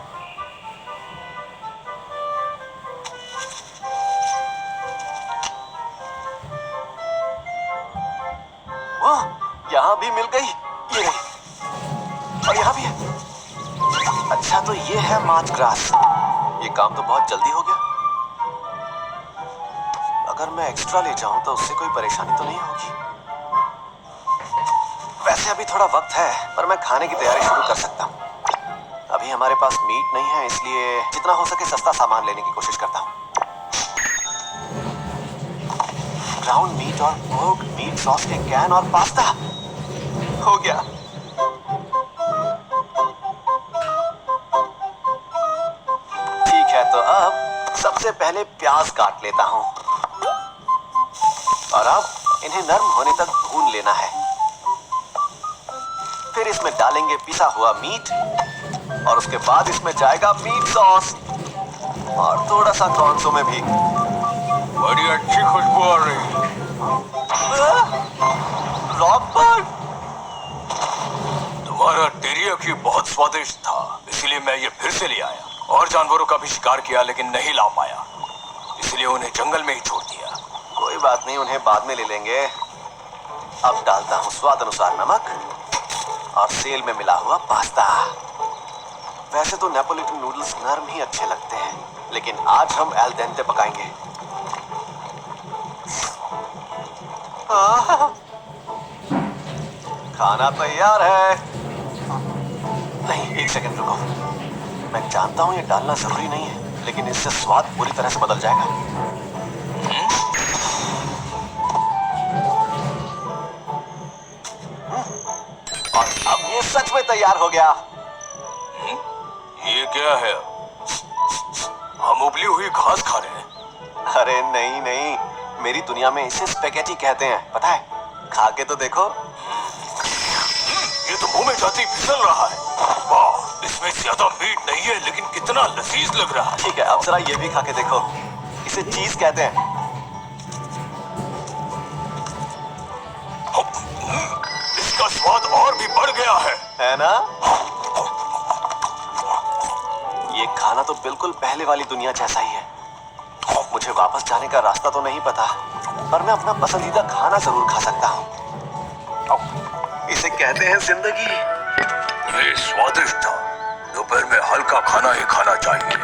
वाह, यहाँ भी मिल गई। ये रही। और यहाँ भी है। अच्छा, तो ये है मार्च ग्रास। ये काम तो बहुत जल्दी हो गया। अगर मैं एक्स्ट्रा ले जाऊं तो उससे कोई परेशानी तो नहीं होगी। वैसे अभी थोड़ा वक्त है, पर मैं खाने की तैयारी शुरू कर सकता हूँ। अभी हमारे पास मीट नहीं है, इसलिए जितना हो सके सस्ता सामान लेने की कोशिश करता हूँ। ग्राउंड मीट और पोर्क मीट सॉस के कैन और पास्ता हो गया। ठीक है, तो अब सबसे पहले प्याज काट लेता हूँ और अब इन्हें नरम होने तक भून लेना है। फिर इसमें डालेंगे पिसा हुआ मीट और उसके बाद इसमें जाएगा मीट सॉस और थोड़ा सा कॉर्नसो में भी। बड़ी अच्छी खुशबू आ रही है। रॉबर्ट, तुम्हारा टेरियाकी बहुत स्वादिष्ट था, इसलिए मैं ये फिर से ले आया। और जानवरों का भी शिकार किया लेकिन नहीं ला पाया, इसलिए उन्हें जंगल में ही छोड़ दिया। कोई बात नहीं, उन्हें बाद में ले लेंगे। अब डालता हूँ स्वाद अनुसार नमक और सेल में मिला हुआ पास्ता। वैसे तो नेपोलिटन नूडल्स नरम ही अच्छे लगते हैं, लेकिन आज हम एल डेंटे पकाएंगे। खाना तैयार है। नहीं, एक सेकंड रुको। मैं जानता हूँ ये डालना जरूरी नहीं है, लेकिन इससे स्वाद पूरी तरह से बदल जाएगा। और अब ये सच में तैयार हो गया। ये क्या है? हम उबली हुई घास खा रहे हैं। अरे नहीं नहीं, मेरी दुनिया में इसे स्पेगेटी कहते हैं, पता है? खा के तो देखो। ये तो मुंह में जाती फिसल रहा है। वाह, इसमें ज्यादा मीट नहीं है लेकिन कितना लजीज लग रहा है। ठीक है, अब जरा ये भी खा के देखो। इसे चीज कहते हैं। इसका स्वाद और भी बढ़ गया है ना? ये खाना तो बिल्कुल पहले वाली दुनिया जैसा ही है। मुझे वापस जाने का रास्ता तो नहीं पता, पर मैं अपना पसंदीदा खाना जरूर खा सकता हूँ। इसे कहते हैं जिंदगी। ये स्वादिष्ट था। दोपहर में हल्का खाना ही खाना चाहिए।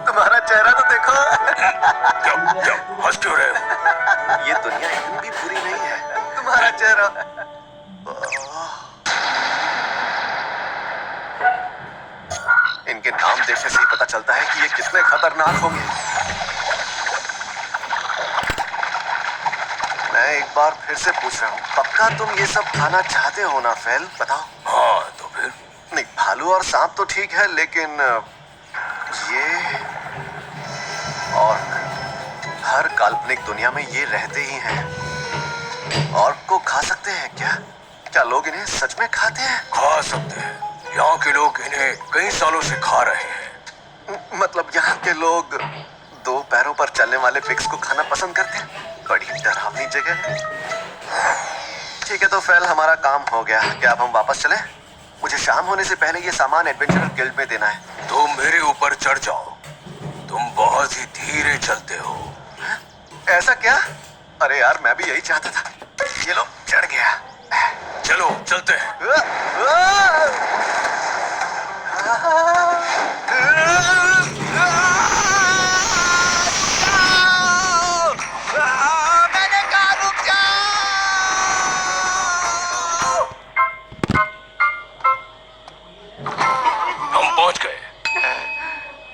तुम्हारा चेहरा तो देखो। क्या हंस क्यों रहे हो? ये दुनिया इतनी भी बुरी नहीं है। तुम्हारा चेहरा। इनके नाम देखने से ही पता चलता है कि ये कितने खतरनाक होंगे। मैं एक बार फिर से पूछ रहा हूँ, पक्का तुम ये सब खाना चाहते हो ना फेल? बताओ। हाँ तो फिर नहीं, भालू और सांप तो ठीक है, लेकिन ये और हर काल्पनिक दुनिया में ये रहते ही हैं। और को खा सकते हैं क्या? क्या लोग इन्हें सच में खाते हैं? खा सकते हैं। यहाँ के लोग इन्हें कई सालों से खा रहे हैं। मतलब यहाँ के लोग दो पैरों पर चलने वाले पिग्स को खाना पसंद करते हैं? बड़ी डरावनी जगह है। ठीक है तो फेल, हमारा काम हो गया। क्या अब हम वापस चलें? मुझे शाम होने से पहले ये सामान एडवेंचरर गिल्ड में देना है। तुम मेरे ऊपर चढ़ जाओ, तुम बहुत ही धीरे चलते हो। ऐसा क्या? अरे यार, मैं भी यही चाहता था। ये लो, चढ़ गया। चलो चलते हैं। मैंने कहा रुक जाओ। हम पहुंच गए।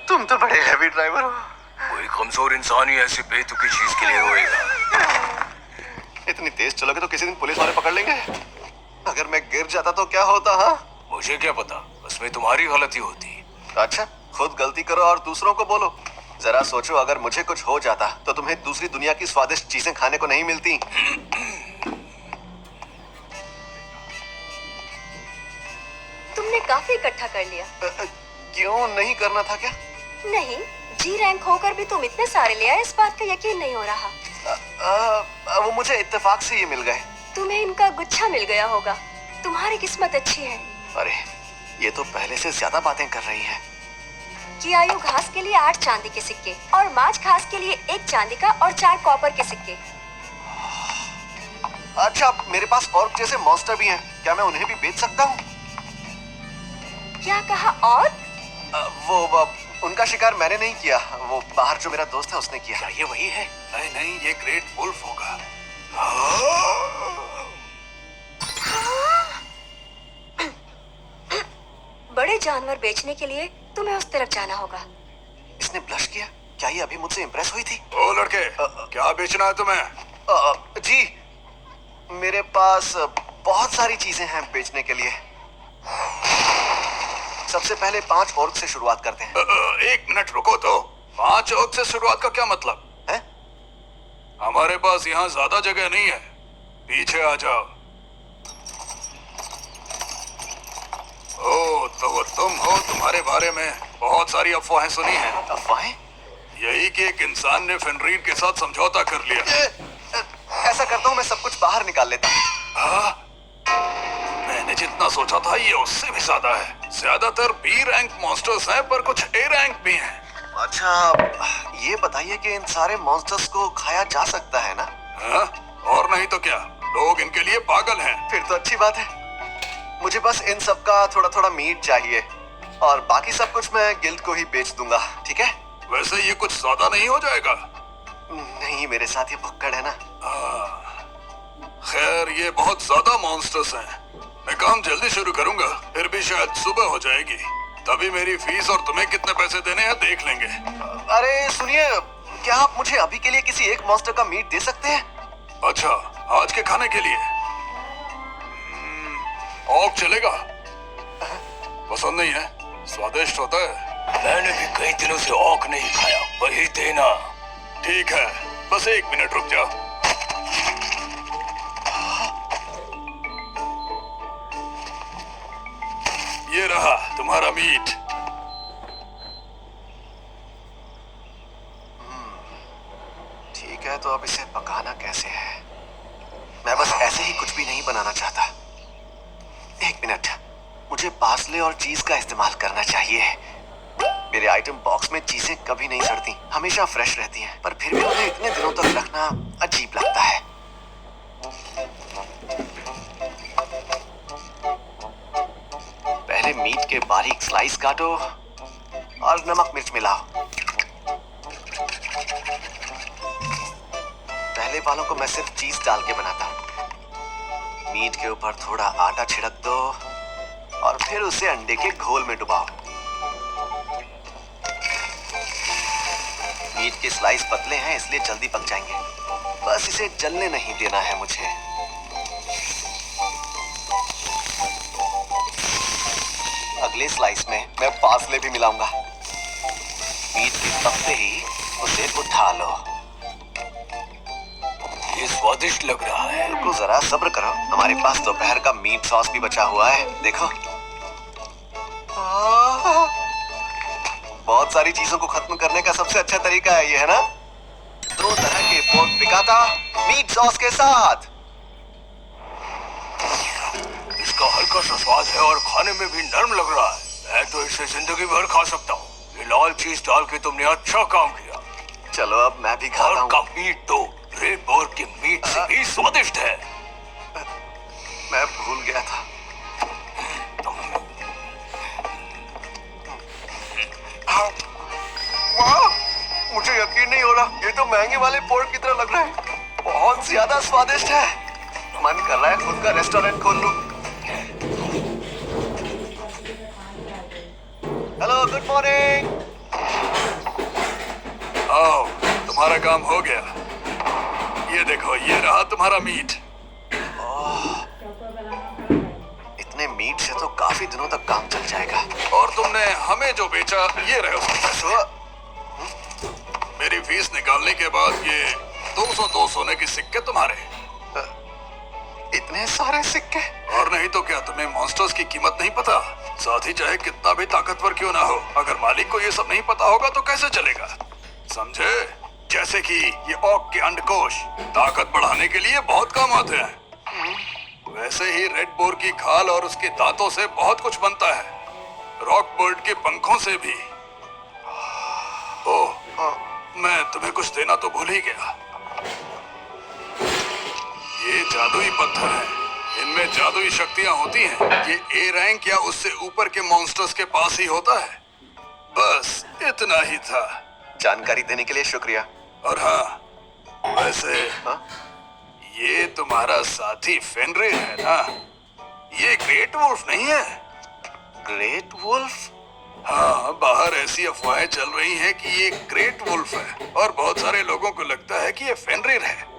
तुम तो बड़े हैवी ड्राइवर हो। कोई कमजोर इंसान ही ऐसी बेतुकी चीज के लिए होएगा। इतनी तेज चलोगे तो किसी दिन पुलिस वाले पकड़ लेंगे। अगर मैं गिर जाता तो क्या होता? हाँ, मुझे क्या पता, उसमें तुम्हारी हालत ही होती। अच्छा, खुद गलती करो और दूसरों को बोलो। जरा सोचो, अगर मुझे कुछ हो जाता तो तुम्हें दूसरी दुनिया की स्वादिष्ट चीजें खाने को नहीं मिलती। तुमने काफी इकट्ठा कर लिया। क्यों नहीं करना था क्या? नहीं, जी रैंक होकर भी तुम इतने सारे ले आए, इस बात का यकीन नहीं हो रहा। वो मुझे इत्तेफाक से ये मिल गए। तुम्हें इनका गुच्छा मिल गया होगा। तुम्हारी किस्मत अच्छी है। अरे, ये तो पहले से ज्यादा बातें कर रही है। कियायू घास के लिए 8 चांदी के सिक्के और माछ घास के लिए 1 चांदी का और 4 कॉपर के सिक्के। अच्छा, मेरे पास और जैसे मॉन्स्टर भी हैं। क्या मैं उन्हें भी बेच सकता हूँ? क्या कहा? और वो उनका शिकार मैंने नहीं किया। वो बाहर जो मेरा दोस्त है उसने किया। क्या ये वही है? नहीं नहीं, ये ग्रेट वुल्फ होगा। बड़े जानवर बेचने के लिए तुम्हें उस तरफ जाना होगा। इसने ब्लश किया। क्या ये अभी मुझसे इम्प्रेस हुई थी? ओ लड़के, क्या बेचना है तुम्हें? जी, मेरे पास बहुत सारी चीजें हैं बेचने के लिए। सबसे पहले 5 ऑर्क से शुरुआत करते हैं। 1 मिनट रुको तो। 5 ऑर्क से शुरुआत का क्या मतलब है? हमारे पास यहाँ ज्यादा जगह नहीं है, पीछे आ जाओ। ओ तो वो तुम हो। तुम्हारे बारे में बहुत सारी अफवाहें सुनी हैं। अफवाहें? यही कि एक इंसान ने फेनरीर के साथ समझौता कर लिया। ऐसा करता हूँ, मैं सब कुछ बाहर निकाल लेता हूँ। हाँ? मैंने जितना सोचा था ये उससे भी ज्यादा है। ज्यादातर बी रैंक मॉन्स्टर्स हैं, पर कुछ ए रैंक भी हैं। अच्छा, ये बताइए कि इन सारे मॉन्स्टर्स को खाया जा सकता है ना? हाँ? और नहीं तो क्या, लोग इनके लिए पागल हैं। फिर तो अच्छी बात है। मुझे बस इन सब का थोड़ा थोड़ा मीट चाहिए और बाकी सब कुछ मैं गिल्ड को ही बेच दूंगा। ठीक है? वैसे ये कुछ ज्यादा नहीं हो जाएगा? नहीं, मेरे साथ ये भुक्कड़ है ना। खैर, ये बहुत ज्यादा मॉन्स्टर्स हैं। मैं काम जल्दी शुरू करूंगा, फिर भी शायद सुबह हो जाएगी। तभी मेरी फीस और तुम्हें कितने पैसे देने हैं देख लेंगे। अरे सुनिए, क्या आप मुझे अभी के लिए किसी एक मॉन्स्टर का मीट दे सकते हैं? अच्छा, आज के खाने के लिए ऑक चलेगा? पसंद नहीं है? स्वादिष्ट होता है। मैंने भी कई दिनों से ऑक नहीं खाया, वही देना। ठीक है, बस 1 मिनट रुक जाओ। ये रहा तुम्हारा मीट। ठीक है, तो अब इसे पकाना कैसे है? मैं बस ऐसे ही कुछ भी नहीं बनाना चाहता। 1 मिनट, मुझे पार्सले और चीज का इस्तेमाल करना चाहिए। मेरे आइटम बॉक्स में चीजें कभी नहीं सड़ती, हमेशा फ्रेश रहती हैं, पर फिर भी उन्हें इतने दिनों तक रखना अजीब लगता है। पहले मीट के बारीक स्लाइस काटो और नमक मिर्च मिलाओ। पहले वालों को मैं सिर्फ चीज डाल के बनाता हूँ। मीट के ऊपर थोड़ा आटा छिड़क दो और फिर उसे अंडे के घोल में डुबाओ। मीट के स्लाइस पतले हैं इसलिए जल्दी पक जाएंगे। बस इसे जलने नहीं देना है मुझे। अगले स्लाइस में मैं पार्सले भी मिलाऊंगा। मीट के पकते ही उसे उठा लो। ये स्वादिष्ट लग रहा है। रुको जरा, सब्र करो, हमारे पास दोपहर का मीट सॉस भी बचा हुआ है, देखो। बहुत सारी चीजों को खत्म करने का सबसे अच्छा तरीका है ये, है ना? 2 तरह के पोर्क पिकाता मीट सॉस के साथ। इसका हल्का सा स्वाद है और खाने में भी नरम लग रहा है। मैं तो इसे जिंदगी भर खा सकता हूँ। ये लाल चीज डाल के तुमने अच्छा काम किया। चलो अब मैं भी खाता और का हूँ। मीट तो रेड बोर के मीट से भी स्वादिष्ट है। मैं भूल गया था। वाह, मुझे यकीन नहीं हो रहा, ये तो महंगे वाले पोर्क की तरह लग रहा है। बहुत ज्यादा स्वादिष्ट है। मन कर रहा है खुद का रेस्टोरेंट खोल लूं। Hello, good morning. आओ, तुम्हारा काम हो गया। ये देखो, ये रहा तुम्हारा मीट। इतने मीट से तो काफी दिनों तक काम चल जाएगा। और तुमने हमें जो बेचा, ये रहे उसके पैसे। मेरी फीस निकालने के बाद ये 202 सोने के सिक्के तुम्हारे। इतने सारे सिक्के? और नहीं तो क्या तुम्हें मॉन्स्टर्स की कीमत नहीं पता? साथ ही चाहे कितना भी ताकतवर क्यों ना हो, अगर मालिक को ये सब नहीं पता होगा तो कैसे चलेगा? समझे? जैसे कि ये ऑक के अंडकोश ताकत बढ़ाने के लिए बहुत काम आते हैं। वैसे ही रेड बोर की खाल और उसके दांतों से बहुत कुछ बनता है। रॉक बर्ड के पंखों से भी। ओह, मैं तुम्हें कुछ देना तो भूल ही गया। ये जादुई पत्थर है। इनमें जादुई शक्तियां होती हैं। ये ए रैंक या उससे ऊपर के मॉन्स्टर्स के पास ही होता है। बस इतना ही था। जानकारी देने के लिए शुक्रिया। और हाँ, वैसे ये तुम्हारा साथी फेनरिर है ना? ये ग्रेट वुल्फ नहीं है? Great wolf? हाँ, बाहर ऐसी अफवाहें चल रही हैं कि ये ग्रेट वुल्फ है और बहुत सारे लोगों को लगता है कि ये फेनरिर है।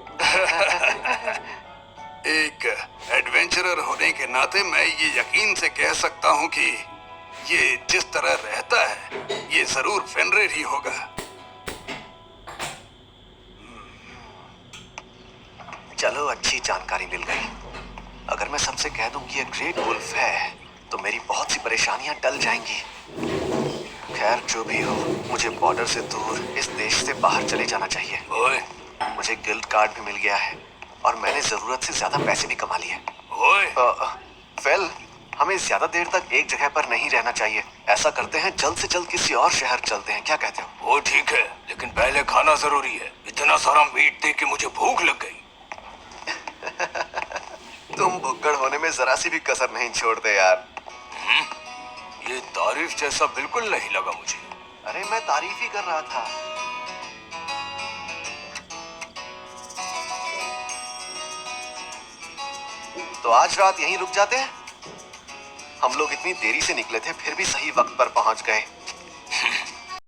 एक एडवेंचरर होने के नाते मैं ये यकीन से कह सकता हूँ कि ये जिस तरह रहता है, ये जरूर फेनरिर ही होगा। चलो, अच्छी जानकारी मिल गई। अगर मैं सबसे कह दूं कि ये ग्रेट वुल्फ है तो मेरी बहुत सी परेशानियां टल जाएंगी। खैर, जो भी हो, मुझे बॉर्डर से दूर इस देश से बाहर चले जाना चाहिए। ओए, मुझे गिल्ड कार्ड भी मिल गया है और मैंने जरूरत से ज्यादा पैसे भी कमा लिए। ओए, वेल, हमें ज्यादा देर तक एक जगह पर नहीं रहना चाहिए। ऐसा करते हैं, जल्द से जल्द किसी और शहर चलते हैं, क्या कहते हो? वो ठीक है, लेकिन पहले खाना जरूरी है। इतना सारा मीट देख के मुझे भूख लग गई। तुम भुक्कड़ होने में जरा सी भी कसर नहीं छोड़ते यार। ये तारीफ जैसा बिल्कुल नहीं लगा मुझे। अरे, मैं तारीफ ही कर रहा था। तो आज रात यहीं रुक जाते हैं। हम लोग इतनी देरी से निकले थे, फिर भी सही वक्त पर पहुंच गए।